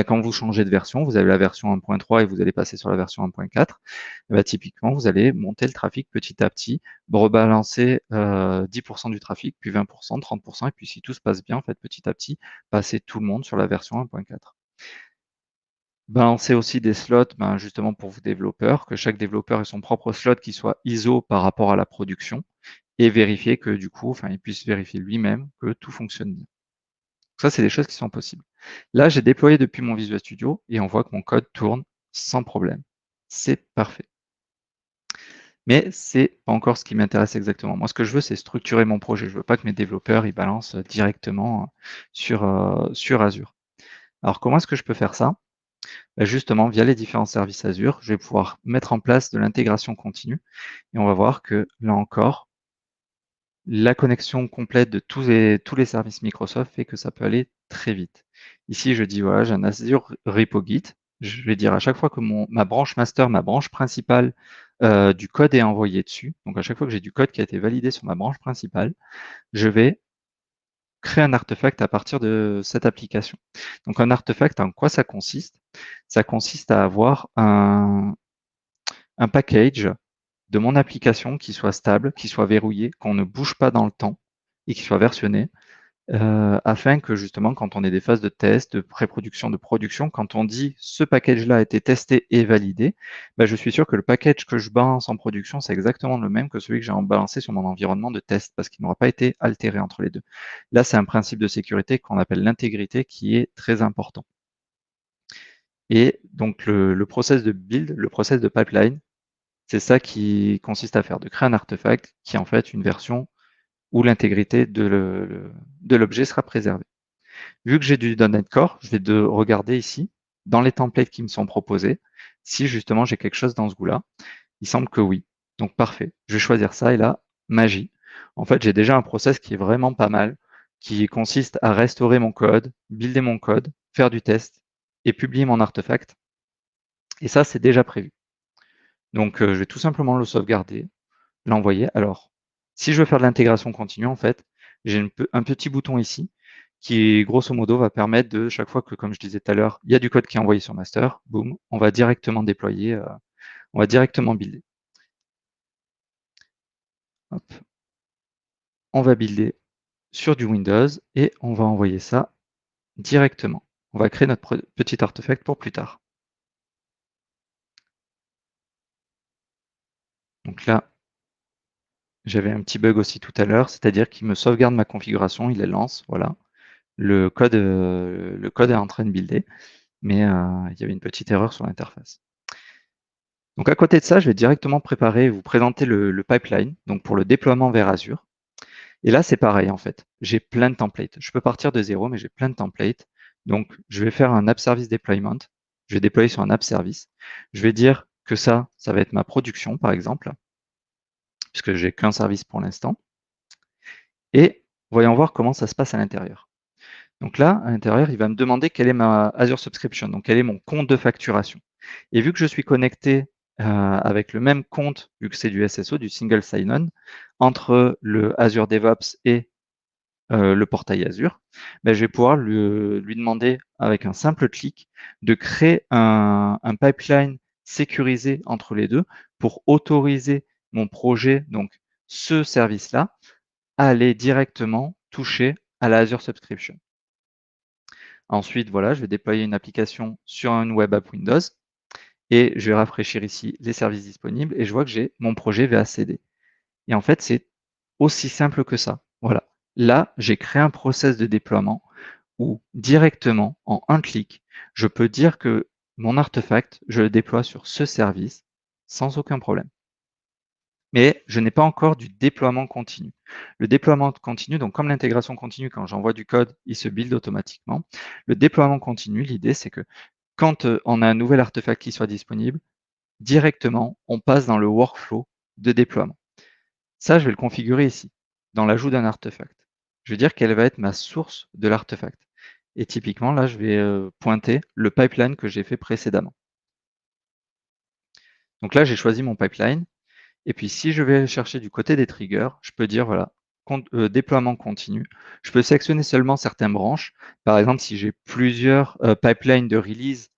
quand vous changez de version, vous avez la version 1.3 et vous allez passer sur la version 1.4, typiquement, vous allez monter le trafic petit à petit, rebalancer 10% du trafic, puis 20%, 30%, et puis si tout se passe bien, en fait, petit à petit, passer tout le monde sur la version 1.4. Balancer aussi des slots, justement pour vos développeurs, que chaque développeur ait son propre slot qui soit ISO par rapport à la production, et vérifier que du coup, il puisse vérifier lui-même que tout fonctionne bien. Ça, c'est des choses qui sont possibles. Là, j'ai déployé depuis mon Visual Studio et on voit que mon code tourne sans problème. C'est parfait. Mais c'est pas encore ce qui m'intéresse exactement. Moi, ce que je veux, c'est structurer mon projet. Je veux pas que mes développeurs ils balancent directement sur Azure. Alors, comment est-ce que je peux faire ça? Justement, via les différents services Azure, je vais pouvoir mettre en place de l'intégration continue. Et on va voir que, là encore, la connexion complète de tous les services Microsoft fait que ça peut aller très vite. Ici, je dis, voilà, j'ai un Azure Repo Git. Je vais dire à chaque fois que ma branche master, ma branche principale du code est envoyé dessus, donc à chaque fois que j'ai du code qui a été validé sur ma branche principale, je vais créer un artefact à partir de cette application. Donc un artefact, en quoi ça consiste? Ça consiste à avoir un package de mon application qui soit stable, qui soit verrouillé, qu'on ne bouge pas dans le temps et qui soit versionné, afin que justement, quand on ait des phases de test, de pré-production, de production, quand on dit ce package-là a été testé et validé, je suis sûr que le package que je balance en production, c'est exactement le même que celui que j'ai balancé sur mon environnement de test, parce qu'il n'aura pas été altéré entre les deux. Là, c'est un principe de sécurité qu'on appelle l'intégrité qui est très important. Et donc, le process de build, le process de pipeline, c'est ça qui consiste à faire, de créer un artefact qui est en fait une version où l'intégrité de l'objet sera préservée. Vu que j'ai du .NET Core, je vais regarder ici, dans les templates qui me sont proposés, si justement j'ai quelque chose dans ce goût-là. Il semble que oui. Donc parfait. Je vais choisir ça et là, magie. En fait, j'ai déjà un process qui est vraiment pas mal, qui consiste à restaurer mon code, builder mon code, faire du test et publier mon artefact. Et ça, c'est déjà prévu. Donc je vais tout simplement le sauvegarder, l'envoyer. Alors, si je veux faire de l'intégration continue, en fait, j'ai un petit bouton ici qui, grosso modo, va permettre de, chaque fois que, comme je disais tout à l'heure, il y a du code qui est envoyé sur master, boum, on va directement déployer, on va directement builder. Hop. On va builder sur du Windows et on va envoyer ça directement. On va créer notre petit artefact pour plus tard. Donc là, j'avais un petit bug aussi tout à l'heure, c'est-à-dire qu'il me sauvegarde ma configuration, il les lance, voilà. Le code est en train de builder, mais il y avait une petite erreur sur l'interface. Donc à côté de ça, je vais directement préparer, vous présenter le pipeline, donc pour le déploiement vers Azure. Et là, c'est pareil en fait. J'ai plein de templates. Je peux partir de zéro, mais j'ai plein de templates. Donc, je vais faire un app service deployment. Je vais déployer sur un app service. Je vais dire que ça va être ma production, par exemple, puisque j'ai qu'un service pour l'instant. Et voyons voir comment ça se passe à l'intérieur. Donc là, à l'intérieur, il va me demander quelle est ma Azure Subscription, donc quel est mon compte de facturation. Et vu que je suis connecté avec le même compte, vu que c'est du SSO, du Single Sign-On, entre le Azure DevOps et le portail Azure, je vais pouvoir lui demander avec un simple clic de créer un pipeline sécurisé entre les deux pour autoriser mon projet, donc ce service-là, à aller directement toucher à la Azure Subscription. Ensuite, voilà, je vais déployer une application sur une web app Windows et je vais rafraîchir ici les services disponibles et je vois que j'ai mon projet VACD. Et en fait, c'est aussi simple que ça. Voilà. Là, j'ai créé un process de déploiement où directement, en un clic, je peux dire que mon artefact, je le déploie sur ce service sans aucun problème. Mais je n'ai pas encore du déploiement continu. Le déploiement continu, donc comme l'intégration continue, quand j'envoie du code, il se build automatiquement. Le déploiement continu, l'idée, c'est que quand on a un nouvel artefact qui soit disponible, directement, on passe dans le workflow de déploiement. Ça, je vais le configurer ici, dans l'ajout d'un artefact. Je vais dire quelle va être ma source de l'artefact. Et typiquement, là, je vais pointer le pipeline que j'ai fait précédemment. Donc là, j'ai choisi mon pipeline. Et puis, si je vais chercher du côté des triggers, je peux dire, voilà, déploiement continu. Je peux sélectionner seulement certaines branches. Par exemple, si j'ai plusieurs pipelines de release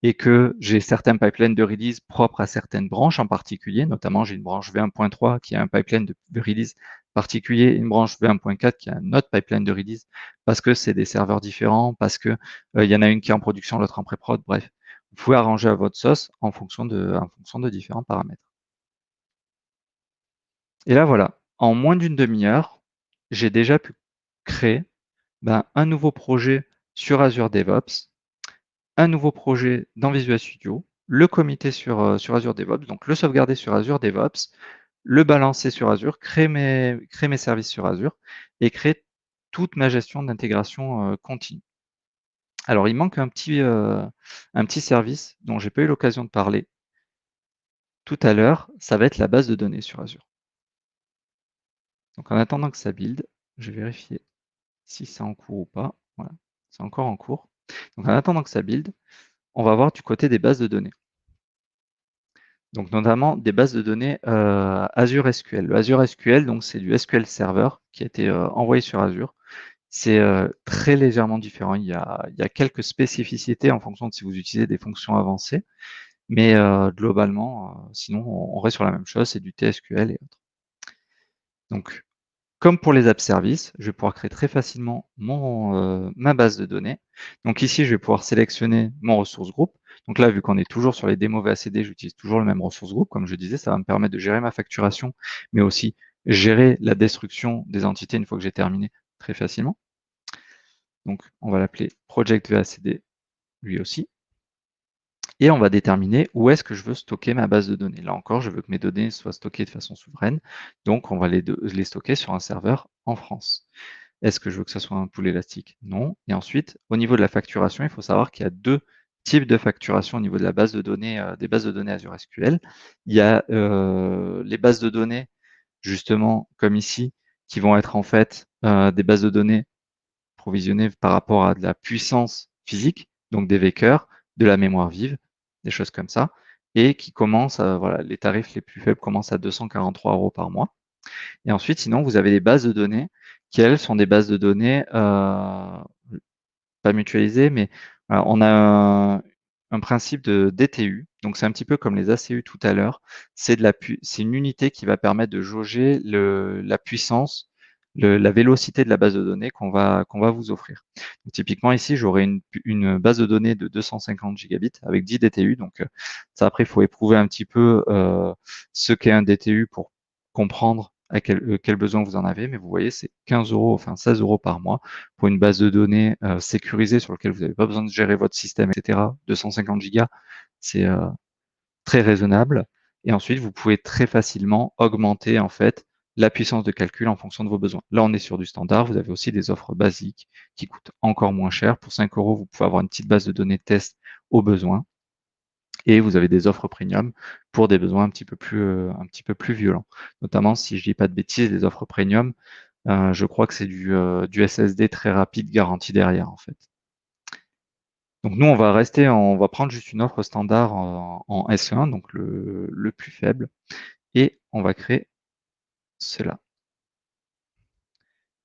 et que j'ai certains pipelines de release propres à certaines branches en particulier, notamment j'ai une branche V1.3 qui a un pipeline de release particulier, une branche V1.4 qui a un autre pipeline de release, parce que c'est des serveurs différents, parce que il y en a une qui est en production, l'autre en pré-prod, bref. Vous pouvez arranger à votre sauce en fonction de différents paramètres. Et là, voilà, en moins d'une demi-heure, j'ai déjà pu créer un nouveau projet sur Azure DevOps, un nouveau projet dans Visual Studio, le comité sur Azure DevOps, donc le sauvegarder sur Azure DevOps, le balancer sur Azure, créer mes services sur Azure et créer toute ma gestion d'intégration continue. Alors, il manque un petit service dont j'ai pas eu l'occasion de parler tout à l'heure, ça va être la base de données sur Azure. Donc, en attendant que ça build, je vais vérifier si c'est en cours ou pas. Voilà, c'est encore en cours. Donc, en attendant que ça build, on va voir du côté des bases de données. Donc, notamment des bases de données Azure SQL. Le Azure SQL, donc, c'est du SQL Server qui a été envoyé sur Azure. C'est très légèrement différent. Il y a quelques spécificités en fonction de si vous utilisez des fonctions avancées. Mais globalement, sinon, on reste sur la même chose, c'est du TSQL et autres. Donc, comme pour les app services, je vais pouvoir créer très facilement ma base de données. Donc ici, je vais pouvoir sélectionner mon ressource groupe. Donc là, vu qu'on est toujours sur les démos VACD, j'utilise toujours le même ressource groupe. Comme je disais, ça va me permettre de gérer ma facturation, mais aussi gérer la destruction des entités une fois que j'ai terminé très facilement. Donc, on va l'appeler Project VACD, lui aussi. Et on va déterminer où est-ce que je veux stocker ma base de données. Là encore, je veux que mes données soient stockées de façon souveraine. Donc, on va les stocker sur un serveur en France. Est-ce que je veux que ce soit un pool élastique? Non. Et ensuite, au niveau de la facturation, il faut savoir qu'il y a deux types de facturation au niveau de la base de données, des bases de données Azure SQL. Il y a les bases de données, justement, comme ici, qui vont être en fait des bases de données provisionnées par rapport à de la puissance physique, donc des vecteurs, de la mémoire vive, des choses comme ça, et qui commencent voilà, les tarifs les plus faibles commencent à 243 € par mois. Et ensuite, sinon, vous avez des bases de données qui, elles, sont des bases de données pas mutualisées, mais on a un principe de DTU. Donc, c'est un petit peu comme les ACU tout à l'heure. C'est une unité qui va permettre de jauger la puissance, la vélocité de la base de données qu'on va vous offrir. Donc, typiquement, ici, j'aurai une base de données de 250 gigabits avec 10 DTU. Donc, ça, après, il faut éprouver un petit peu ce qu'est un DTU pour comprendre à quel besoin vous en avez, mais vous voyez, c'est 15 €, enfin 16 € par mois pour une base de données sécurisée sur laquelle vous n'avez pas besoin de gérer votre système, etc. 250 gigas, c'est très raisonnable. Et ensuite, vous pouvez très facilement augmenter en fait la puissance de calcul en fonction de vos besoins. Là, on est sur du standard. Vous avez aussi des offres basiques qui coûtent encore moins cher. Pour 5 €, vous pouvez avoir une petite base de données test au besoin. Et vous avez des offres premium pour des besoins un petit peu plus violents. Notamment, si je dis pas de bêtises, les offres premium, je crois que c'est du SSD très rapide garanti derrière, en fait. Donc nous, on va prendre juste une offre standard en S1, donc le plus faible, et on va créer cela.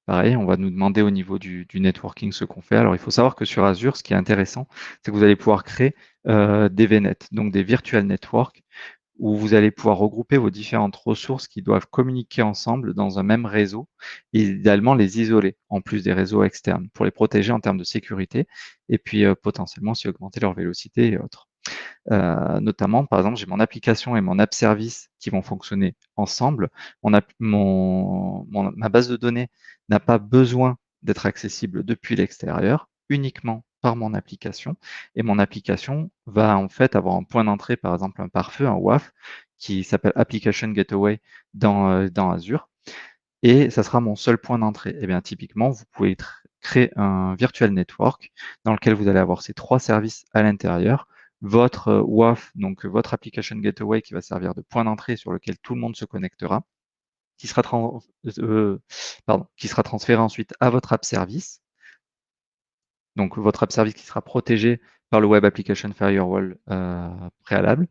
Pareil, on va nous demander au niveau du networking ce qu'on fait. Alors, il faut savoir que sur Azure, ce qui est intéressant, c'est que vous allez pouvoir créer des VNet, donc des virtual networks, où vous allez pouvoir regrouper vos différentes ressources qui doivent communiquer ensemble dans un même réseau et idéalement les isoler, en plus des réseaux externes, pour les protéger en termes de sécurité et puis potentiellement aussi augmenter leur vélocité et autres. Notamment, par exemple, j'ai mon application et mon app service qui vont fonctionner ensemble. Ma base de données n'a pas besoin d'être accessible depuis l'extérieur, uniquement par mon application. Et mon application va en fait avoir un point d'entrée, par exemple un pare-feu, un WAF, qui s'appelle Application Gateway dans Azure. Et ça sera mon seul point d'entrée. Et bien typiquement, vous pouvez créer un virtual network dans lequel vous allez avoir ces trois services à l'intérieur, votre WAF, donc votre application gateway qui va servir de point d'entrée sur lequel tout le monde se connectera, qui sera transféré ensuite à votre app service. Donc votre app service qui sera protégé par le Web Application Firewall préalable.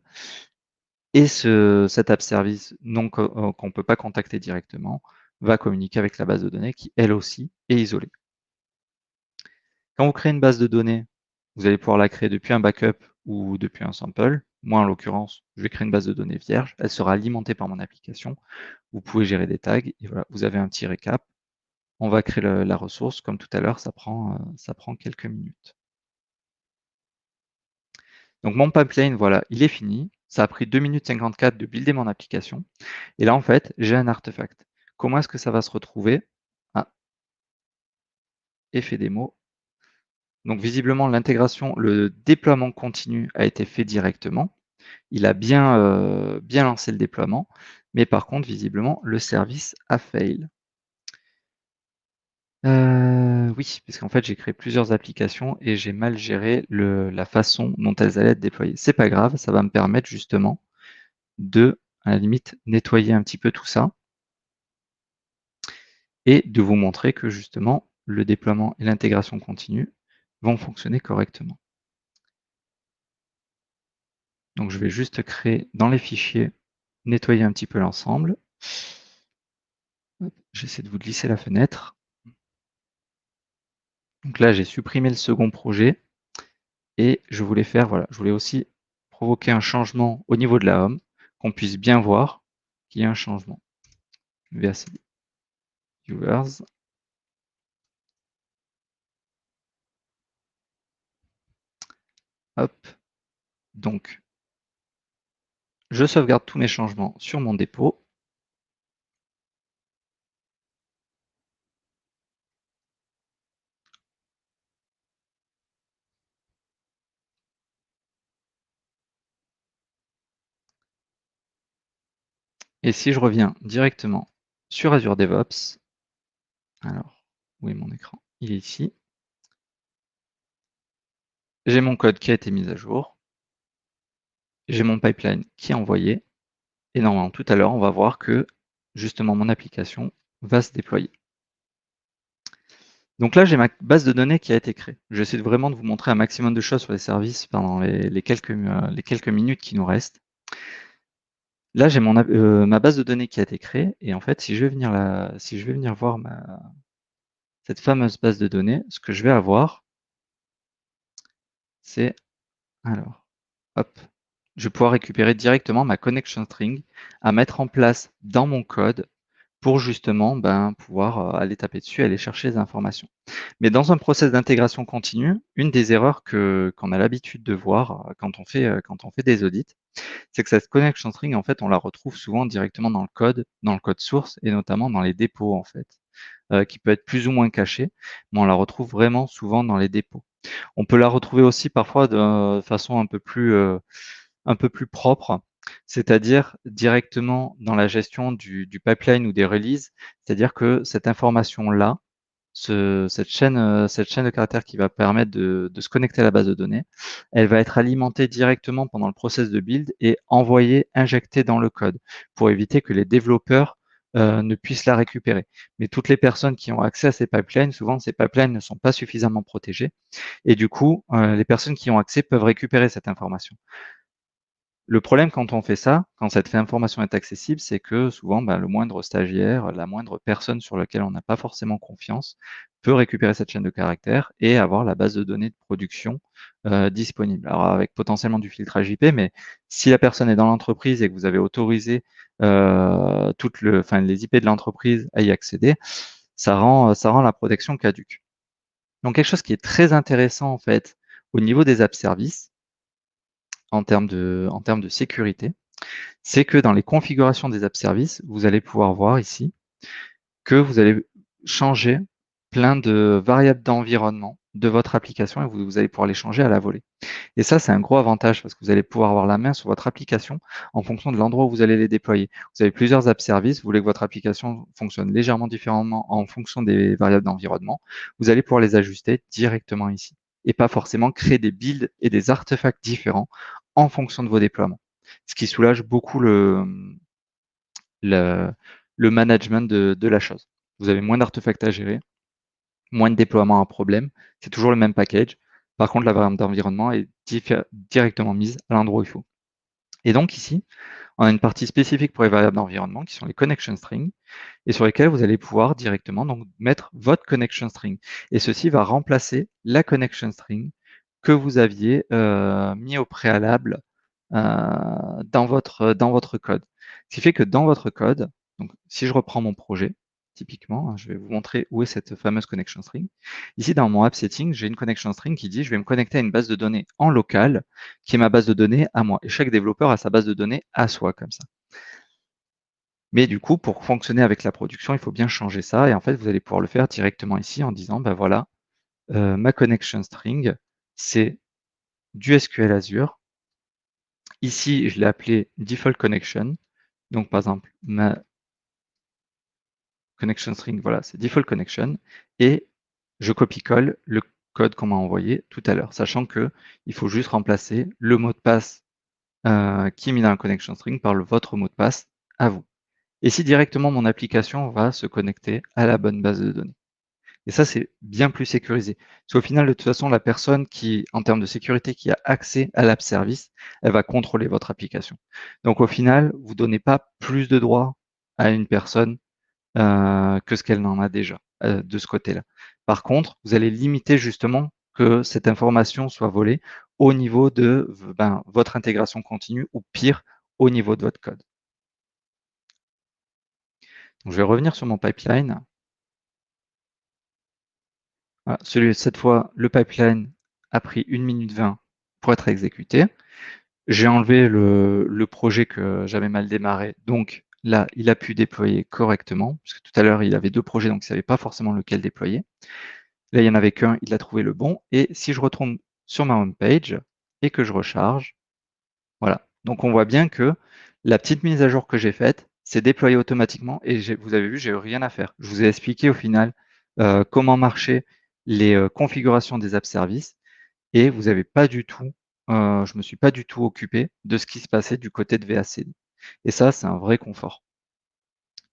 Et cet app service qu'on ne peut pas contacter directement va communiquer avec la base de données qui, elle aussi, est isolée. Quand vous créez une base de données, vous allez pouvoir la créer depuis un backup ou depuis un sample. Moi, en l'occurrence, je vais créer une base de données vierge. Elle sera alimentée par mon application. Vous pouvez gérer des tags. Et voilà, vous avez un petit récap. On va créer la ressource. Comme tout à l'heure, ça prend quelques minutes. Donc, mon pipeline, voilà, il est fini. Ça a pris 2 minutes 54 de builder mon application. Et là, en fait, j'ai un artefact. Comment est-ce que ça va se retrouver? Ah, effet démo. Donc visiblement, l'intégration, le déploiement continu a été fait directement. Il a bien, bien lancé le déploiement, mais par contre, visiblement, le service a fail. Oui, puisqu'en fait, j'ai créé plusieurs applications et j'ai mal géré la façon dont elles allaient être déployées. C'est pas grave, ça va me permettre justement de, à la limite, nettoyer un petit peu tout ça et de vous montrer que justement, le déploiement et l'intégration continue vont fonctionner correctement. Donc je vais juste créer dans les fichiers, nettoyer un petit peu l'ensemble. J'essaie de vous glisser la fenêtre. Donc là, j'ai supprimé le second projet et je voulais faire, voilà, je voulais aussi provoquer un changement au niveau de la home, qu'on puisse bien voir qu'il y a un changement. VACD Viewers. Hop. Donc, je sauvegarde tous mes changements sur mon dépôt. Et si je reviens directement sur Azure DevOps, alors, où est mon écran? Il est ici. J'ai mon code qui a été mis à jour. J'ai mon pipeline qui est envoyé. Et normalement, tout à l'heure, on va voir que justement mon application va se déployer. Donc là, j'ai ma base de données qui a été créée. J'essaie vraiment de vous montrer un maximum de choses sur les services pendant les quelques minutes qui nous restent. Là, j'ai ma base de données qui a été créée. Et en fait, si je vais venir voir cette fameuse base de données, ce que je vais avoir, c'est, alors, hop, je vais pouvoir récupérer directement ma connection string à mettre en place dans mon code pour justement pouvoir aller taper dessus, aller chercher les informations. Mais dans un process d'intégration continue, une des erreurs qu'on a l'habitude de voir quand on fait des audits, c'est que cette connection string, en fait, on la retrouve souvent directement dans le code source et notamment dans les dépôts, en fait, qui peut être plus ou moins caché, mais on la retrouve vraiment souvent dans les dépôts. On peut la retrouver aussi parfois de façon un peu plus propre, c'est-à-dire directement dans la gestion du pipeline ou des releases, c'est-à-dire que cette information-là, cette chaîne de caractères qui va permettre de se connecter à la base de données, elle va être alimentée directement pendant le process de build et envoyée, injectée dans le code pour éviter que les développeurs ne puissent la récupérer. Mais toutes les personnes qui ont accès à ces pipelines, souvent ces pipelines ne sont pas suffisamment protégés et du coup, les personnes qui ont accès peuvent récupérer cette information. Le problème quand on fait ça, quand cette information est accessible, c'est que souvent, le moindre stagiaire, la moindre personne sur laquelle on n'a pas forcément confiance peut récupérer cette chaîne de caractères et avoir la base de données de production disponible. Alors avec potentiellement du filtrage IP, mais si la personne est dans l'entreprise et que vous avez autorisé les IP de l'entreprise à y accéder, ça rend la protection caduque. Donc quelque chose qui est très intéressant en fait au niveau des app services, en termes de sécurité, c'est que dans les configurations des app services, vous allez pouvoir voir ici que vous allez changer plein de variables d'environnement de votre application et vous allez pouvoir les changer à la volée. Et ça, c'est un gros avantage parce que vous allez pouvoir avoir la main sur votre application en fonction de l'endroit où vous allez les déployer. Vous avez plusieurs app services, vous voulez que votre application fonctionne légèrement différemment en fonction des variables d'environnement, vous allez pouvoir les ajuster directement ici et pas forcément créer des builds et des artefacts différents en fonction de vos déploiements. Ce qui soulage beaucoup le management de la chose. Vous avez moins d'artefacts à gérer, moins de déploiements à problème, c'est toujours le même package. Par contre, la variable d'environnement est directement mise à l'endroit où il faut. Et donc ici, on a une partie spécifique pour les variables d'environnement qui sont les connection strings et sur lesquelles vous allez pouvoir directement donc, mettre votre connection string. Et ceci va remplacer la connection string que vous aviez mis au préalable dans votre code. Ce qui fait que dans votre code, donc si je reprends mon projet, typiquement, je vais vous montrer où est cette fameuse connection string. Ici, dans mon app setting, j'ai une connection string qui dit je vais me connecter à une base de données en local, qui est ma base de données à moi. Et chaque développeur a sa base de données à soi, comme ça. Mais du coup, pour fonctionner avec la production, il faut bien changer ça. Et en fait, vous allez pouvoir le faire directement ici en disant, ben voilà, ma connection string, c'est du SQL Azure. Ici, je l'ai appelé default connection. Donc, par exemple, ma connection string, voilà, c'est default connection. Et je copie-colle le code qu'on m'a envoyé tout à l'heure, sachant que il faut juste remplacer le mot de passe qui est mis dans la connection string par votre mot de passe à vous. Et si directement mon application va se connecter à la bonne base de données. Et ça, c'est bien plus sécurisé. Parce qu'au final, de toute façon, la personne qui, en termes de sécurité, qui a accès à l'app service, elle va contrôler votre application. Donc au final, vous ne donnez pas plus de droits à une personne que ce qu'elle n'en a déjà de ce côté-là. Par contre, vous allez limiter justement que cette information soit volée au niveau de votre intégration continue ou pire, au niveau de votre code. Donc, je vais revenir sur mon pipeline. Voilà, cette fois, le pipeline a pris 1 minute 20 pour être exécuté. J'ai enlevé le projet que j'avais mal démarré. Donc là, il a pu déployer correctement, parce que tout à l'heure, il avait 2 projets, donc il ne savait pas forcément lequel déployer. Là, il n'y en avait qu'un, il a trouvé le bon. Et si je retourne sur ma home page et que je recharge, voilà. Donc on voit bien que la petite mise à jour que j'ai faite, c'est déployé automatiquement et vous avez vu, j'ai eu rien à faire. Je vous ai expliqué au final comment marchaient les configurations des app services et vous avez pas du tout, je me suis pas du tout occupé de ce qui se passait du côté de VACD. Et ça, c'est un vrai confort.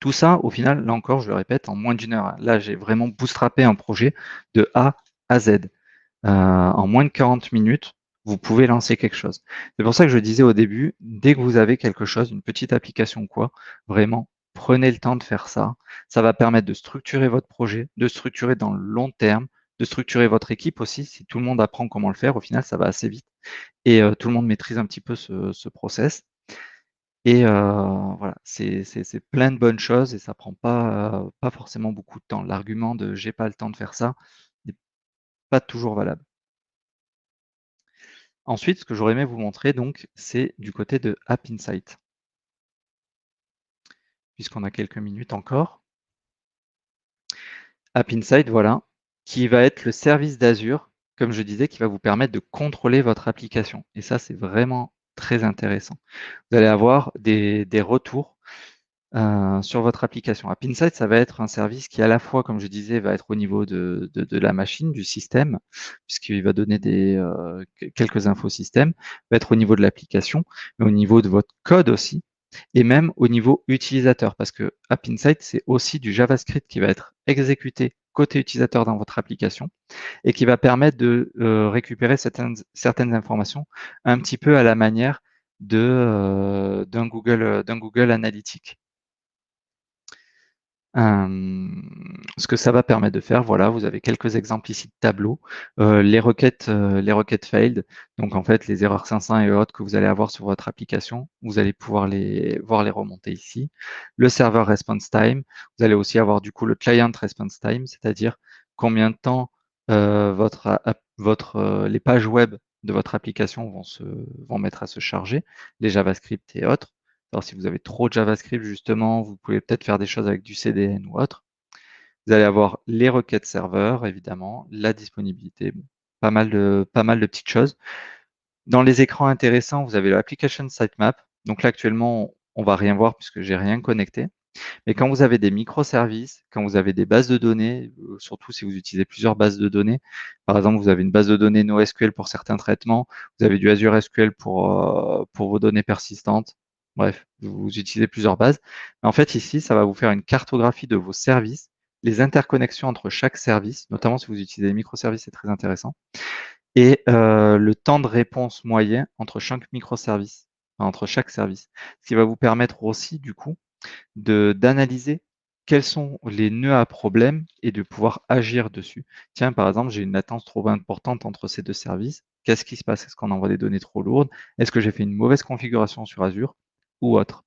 Tout ça, au final, là encore, je le répète, en moins d'une heure. Là, j'ai vraiment bootstrappé un projet de A à Z. En moins de 40 minutes, vous pouvez lancer quelque chose. C'est pour ça que je disais au début, dès que vous avez quelque chose, une petite application ou quoi, vraiment, prenez le temps de faire ça. Ça va permettre de structurer votre projet, de structurer dans le long terme, de structurer votre équipe aussi. Si tout le monde apprend comment le faire, au final, ça va assez vite. Et tout le monde maîtrise un petit peu ce process. Et voilà, c'est plein de bonnes choses et ça prend pas forcément beaucoup de temps. L'argument de j'ai pas le temps de faire ça n'est pas toujours valable. Ensuite, ce que j'aurais aimé vous montrer, donc, c'est du côté de App Insight. Puisqu'on a quelques minutes encore. App Insight, voilà, qui va être le service d'Azure, comme je disais, qui va vous permettre de contrôler votre application. Et ça, c'est vraiment très intéressant. Vous allez avoir des retours sur votre application. App Insight, ça va être un service qui, à la fois, comme je disais, va être au niveau de la machine, du système, puisqu'il va donner quelques infos système, va être au niveau de l'application, mais au niveau de votre code aussi, et même au niveau utilisateur, parce que App Insight, c'est aussi du JavaScript qui va être exécuté côté utilisateur dans votre application et qui va permettre de récupérer certaines informations un petit peu à la manière d'un Google Analytics. Ce que ça va permettre de faire, voilà, vous avez quelques exemples ici de tableaux. Les requêtes failed, donc en fait les erreurs 500 et autres que vous allez avoir sur votre application, vous allez pouvoir voir les remonter ici. Le server response time, vous allez aussi avoir du coup le client response time, c'est-à-dire combien de temps les pages web de votre application vont mettre à se charger, les JavaScript et autres. Alors, si vous avez trop de JavaScript, justement, vous pouvez peut-être faire des choses avec du CDN ou autre. Vous allez avoir les requêtes serveurs, évidemment, la disponibilité, pas mal de petites choses. Dans les écrans intéressants, vous avez l'application sitemap. Donc là, actuellement, on va rien voir puisque j'ai rien connecté. Mais quand vous avez des microservices, quand vous avez des bases de données, surtout si vous utilisez plusieurs bases de données, par exemple, vous avez une base de données NoSQL pour certains traitements, vous avez du Azure SQL pour vos données persistantes. Bref, vous utilisez plusieurs bases. En fait, ici, ça va vous faire une cartographie de vos services, les interconnexions entre chaque service, notamment si vous utilisez des microservices, c'est très intéressant, et le temps de réponse moyen entre chaque microservice. entre chaque service. Ce qui va vous permettre aussi, du coup, d'analyser quels sont les nœuds à problème et de pouvoir agir dessus. Tiens, par exemple, j'ai une latence trop importante entre ces deux services. Qu'est-ce qui se passe? Est-ce qu'on envoie des données trop lourdes? Est-ce que j'ai fait une mauvaise configuration sur Azure ou autre?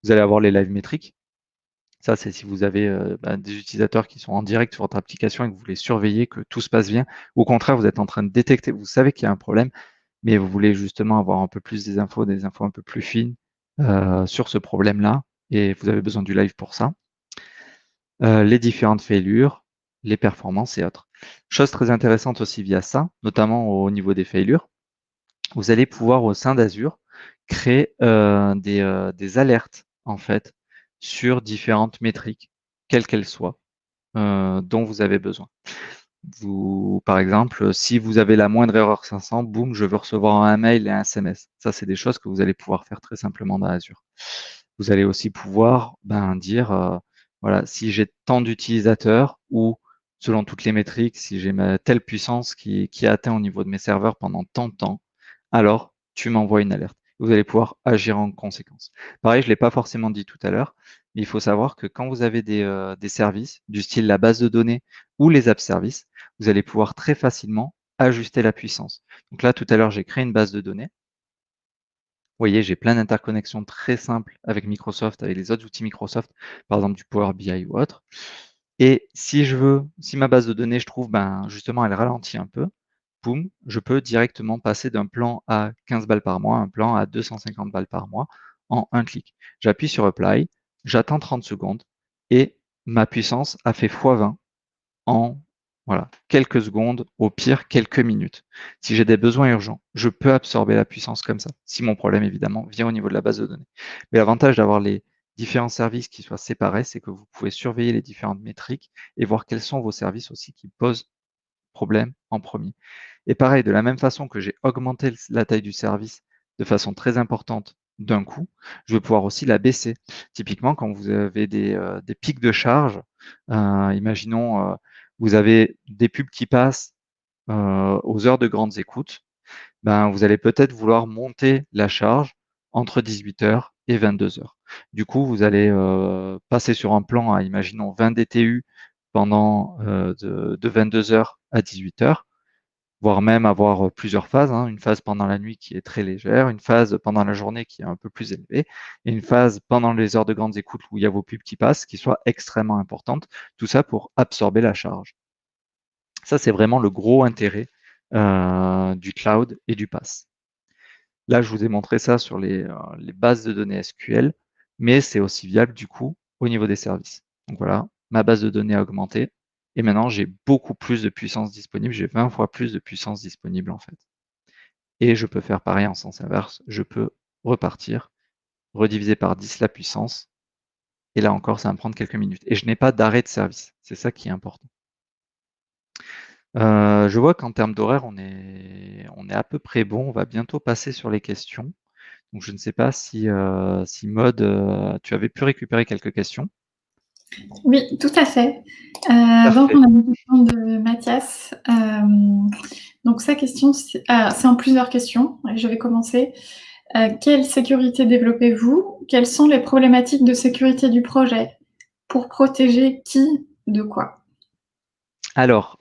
Vous allez avoir les live métriques. Ça, c'est si vous avez des utilisateurs qui sont en direct sur votre application et que vous voulez surveiller que tout se passe bien. Ou au contraire, vous êtes en train de détecter, vous savez qu'il y a un problème, mais vous voulez justement avoir un peu plus des infos un peu plus fines sur ce problème-là, et vous avez besoin du live pour ça. Les différentes failures, les performances et autres. Chose très intéressante aussi via ça, notamment au niveau des failures, vous allez pouvoir au sein d'Azure créer des alertes en fait sur différentes métriques, quelles qu'elles soient, dont vous avez besoin. Vous, par exemple, si vous avez la moindre erreur 500, boum, je veux recevoir un mail et un SMS. Ça, c'est des choses que vous allez pouvoir faire très simplement dans Azure. Vous allez aussi pouvoir dire, voilà, si j'ai tant d'utilisateurs ou selon toutes les métriques, si j'ai telle puissance qui est atteinte au niveau de mes serveurs pendant tant de temps, alors tu m'envoies une alerte. Vous allez pouvoir agir en conséquence. Pareil, je ne l'ai pas forcément dit tout à l'heure, mais il faut savoir que quand vous avez des services du style la base de données ou les app services, vous allez pouvoir très facilement ajuster la puissance. Donc là, tout à l'heure, j'ai créé une base de données. Vous voyez, j'ai plein d'interconnexions très simples avec Microsoft, avec les autres outils Microsoft, par exemple du Power BI ou autre. Et si ma base de données, je trouve, justement, elle ralentit un peu, boum, je peux directement passer d'un plan à 15 balles par mois à un plan à 250 balles par mois en un clic. J'appuie sur Apply, j'attends 30 secondes et ma puissance a fait x20 en voilà, quelques secondes, au pire quelques minutes. Si j'ai des besoins urgents, je peux absorber la puissance comme ça, si mon problème évidemment vient au niveau de la base de données. Mais l'avantage d'avoir les différents services qui soient séparés, c'est que vous pouvez surveiller les différentes métriques et voir quels sont vos services aussi qui posent problème en premier. Et pareil, de la même façon que j'ai augmenté la taille du service de façon très importante d'un coup, je vais pouvoir aussi la baisser. Typiquement, quand vous avez des pics de charge, imaginons, vous avez des pubs qui passent aux heures de grandes écoutes, vous allez peut-être vouloir monter la charge entre 18h et 22h. Du coup, vous allez passer sur un plan à, imaginons, 20 DTU pendant de 22h à 18h, voire même avoir plusieurs phases, hein, une phase pendant la nuit qui est très légère, une phase pendant la journée qui est un peu plus élevée, et une phase pendant les heures de grandes écoutes où il y a vos pubs qui passent, qui soit extrêmement importante, tout ça pour absorber la charge. Ça, c'est vraiment le gros intérêt du cloud et du PaaS. Là, je vous ai montré ça sur les bases de données SQL, mais c'est aussi viable du coup au niveau des services. Donc voilà, ma base de données a augmenté et maintenant j'ai beaucoup plus de puissance disponible, j'ai 20 fois plus de puissance disponible en fait. Et je peux faire pareil en sens inverse, je peux repartir, rediviser par 10 la puissance, et là encore, ça va me prendre quelques minutes. Et je n'ai pas d'arrêt de service, c'est ça qui est important. Je vois qu'en termes d'horaire, on est à peu près bon, on va bientôt passer sur les questions. Donc je ne sais pas si Maud, tu avais pu récupérer quelques questions? Oui, tout à fait. Donc Parfait. on a une question de Mathias. Donc sa question, c'est en plusieurs questions et je vais commencer. Quelle sécurité développez-vous? Quelles sont les problématiques de sécurité du projet? Pour protéger qui de quoi? Alors,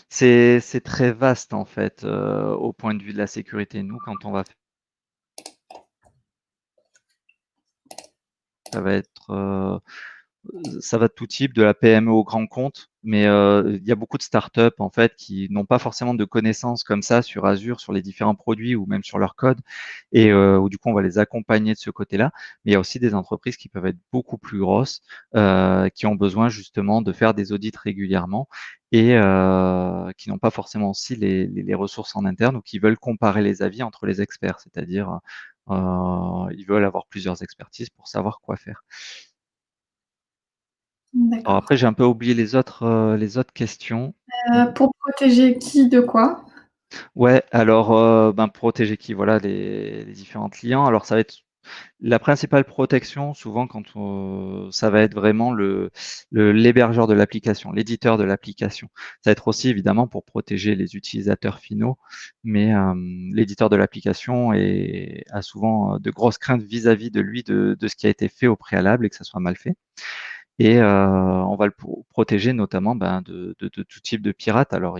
c'est très vaste en fait, au point de vue de la sécurité. Nous, quand on va ça va être, ça va de tout type, de la PME au grand compte, mais il y a beaucoup de startups en fait qui n'ont pas forcément de connaissances comme ça sur Azure, sur les différents produits ou même sur leur code, et où du coup on va les accompagner de ce côté-là. Mais il y a aussi des entreprises qui peuvent être beaucoup plus grosses, qui ont besoin justement de faire des audits régulièrement et qui n'ont pas forcément aussi les ressources en interne ou qui veulent comparer les avis entre les experts, c'est-à-dire ils veulent avoir plusieurs expertises pour savoir quoi faire. Alors D'accord. après, j'ai un peu oublié les autres questions. Pour protéger qui de quoi? Ouais, alors protéger qui? Voilà les différents clients. Alors ça va être La principale protection, souvent, ça va être vraiment l'hébergeur de l'application, l'éditeur de l'application. Ça va être aussi évidemment pour protéger les utilisateurs finaux, mais l'éditeur de l'application a souvent de grosses craintes vis-à-vis de lui de ce qui a été fait au préalable et que ça soit mal fait. Et on va le protéger notamment de tout type de pirates. Alors,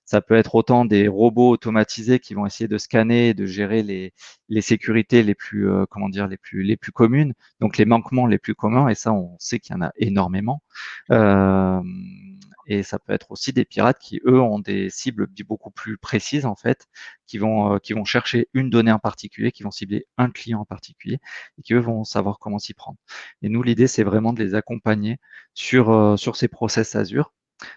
ça peut être autant des robots automatisés qui vont essayer de scanner et de gérer les sécurités les plus, comment dire, les plus communes, donc les manquements les plus communs, et ça, on sait qu'il y en a énormément. Et ça peut être aussi des pirates qui, eux, ont des cibles beaucoup plus précises, en fait, qui vont chercher une donnée en particulier, qui vont cibler un client en particulier, et qui, eux, vont savoir comment s'y prendre. Et nous, l'idée, c'est vraiment de les accompagner sur ces process Azure,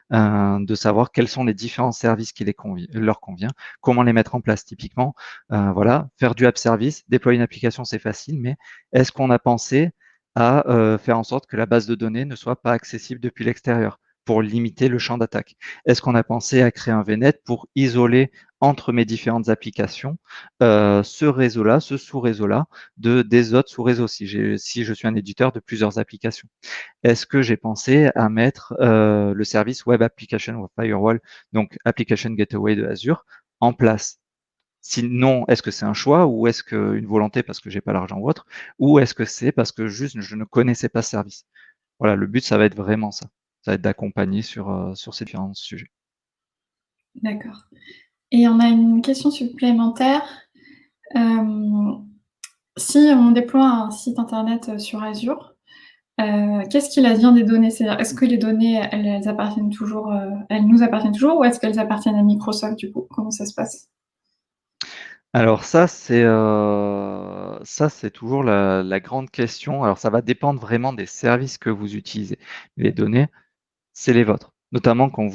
de savoir quels sont les différents services qui leur convient, comment les mettre en place typiquement. Voilà, faire du app service, déployer une application, c'est facile, mais est-ce qu'on a pensé à faire en sorte que la base de données ne soit pas accessible depuis l'extérieur pour limiter le champ d'attaque? Est-ce qu'on a pensé à créer un VNet pour isoler entre mes différentes applications ce réseau-là, ce sous-réseau-là, des autres sous-réseaux si je suis un éditeur de plusieurs applications? Est-ce que j'ai pensé à mettre le service Web Application Firewall, donc Application Gateway de Azure, en place? Sinon, est-ce que c'est un choix ou est-ce qu'une volonté parce que j'ai pas l'argent ou autre, ou est-ce que c'est parce que juste je ne connaissais pas ce service? Voilà, le but, ça va être vraiment ça. Ça va être d'accompagner sur ces différents sujets. D'accord. Et on a une question supplémentaire. Si on déploie un site internet sur Azure, qu'est-ce qu'il advient des données? C'est-à-dire, est-ce que les données, elles appartiennent toujours, elles nous appartiennent toujours ou est-ce qu'elles appartiennent à Microsoft du coup? Comment ça se passe? Alors ça, c'est toujours la grande question. Alors ça va dépendre vraiment des services que vous utilisez. Les données, c'est les vôtres. Notamment quand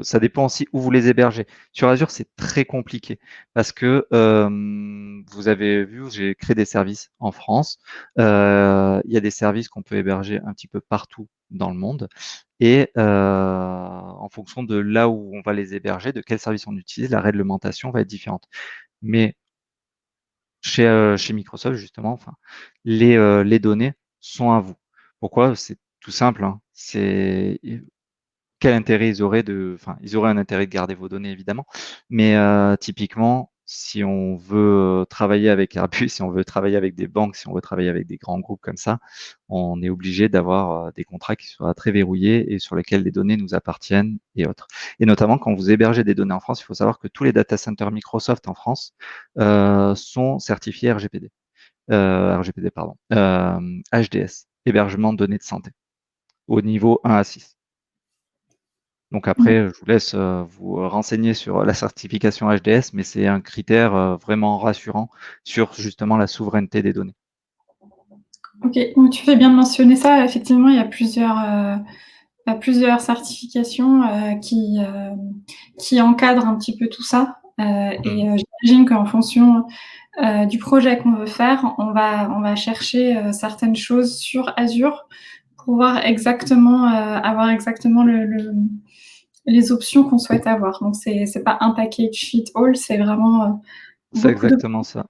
ça dépend aussi où vous les hébergez. Sur Azure, c'est très compliqué parce que vous avez vu, j'ai créé des services en France. Il y a des services qu'on peut héberger un petit peu partout dans le monde et en fonction de là où on va les héberger, de quel service on utilise, la réglementation va être différente. Mais chez Microsoft, justement, enfin, les données sont à vous. Pourquoi? C'est tout simple, hein. C'est quel intérêt ils auraient un intérêt de garder vos données évidemment, mais typiquement, si on veut travailler avec Airbus, si on veut travailler avec des banques, si on veut travailler avec des grands groupes comme ça, on est obligé d'avoir des contrats qui soient très verrouillés et sur lesquels les données nous appartiennent et autres. Et notamment quand vous hébergez des données en France, il faut savoir que tous les data centers Microsoft en France sont certifiés RGPD, pardon, HDS, hébergement de données de santé, au niveau 1 à 6. Donc après, je vous laisse vous renseigner sur la certification HDS, mais c'est un critère vraiment rassurant sur justement la souveraineté des données. OK, donc tu fais bien de mentionner ça. Effectivement, il y a plusieurs certifications, qui encadrent un petit peu tout ça. Et j'imagine qu'en fonction, du projet qu'on veut faire, on va chercher, certaines choses sur Azure pour voir exactement, avoir exactement les options qu'on souhaite avoir. Donc c'est pas un package fit all, c'est vraiment, C'est beaucoup de exactement ça.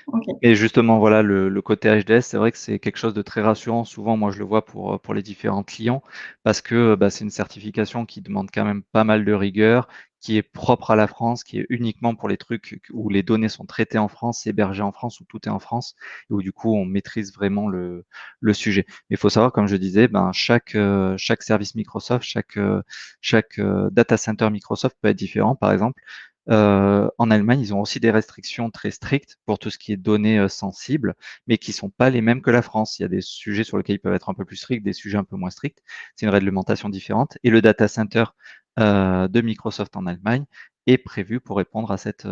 OK. Et justement, voilà, le côté HDS, c'est vrai que c'est quelque chose de très rassurant. Souvent, moi, je le vois pour les différents clients parce que c'est une certification qui demande quand même pas mal de rigueur, qui est propre à la France, qui est uniquement pour les trucs où les données sont traitées en France, hébergées en France, où tout est en France, et où du coup, on maîtrise vraiment le sujet. Mais il faut savoir, comme je disais, chaque service Microsoft, chaque data center Microsoft peut être différent. Par exemple, en Allemagne, ils ont aussi des restrictions très strictes pour tout ce qui est données sensibles, mais qui sont pas les mêmes que la France. Il y a des sujets sur lesquels ils peuvent être un peu plus stricts, des sujets un peu moins stricts. C'est une réglementation différente. Et le data center de Microsoft en Allemagne est prévu pour répondre à cette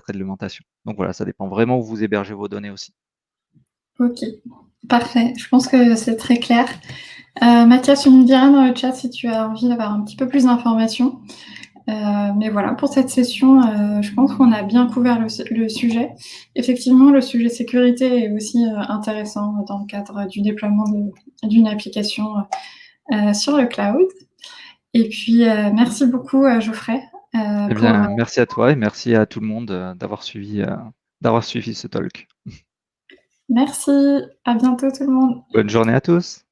réglementation. Donc voilà, ça dépend vraiment où vous hébergez vos données aussi. OK, parfait. Je pense que c'est très clair. Mathias, tu nous diras dans le chat si tu as envie d'avoir un petit peu plus d'informations. Mais voilà, pour cette session, je pense qu'on a bien couvert le sujet. Effectivement, le sujet sécurité est aussi intéressant dans le cadre du déploiement d'une application sur le cloud. Et puis, merci beaucoup, Geoffrey, Eh pour bien, merci à toi et merci à tout le monde d'avoir suivi ce talk. Merci, à bientôt tout le monde. Bonne journée à tous.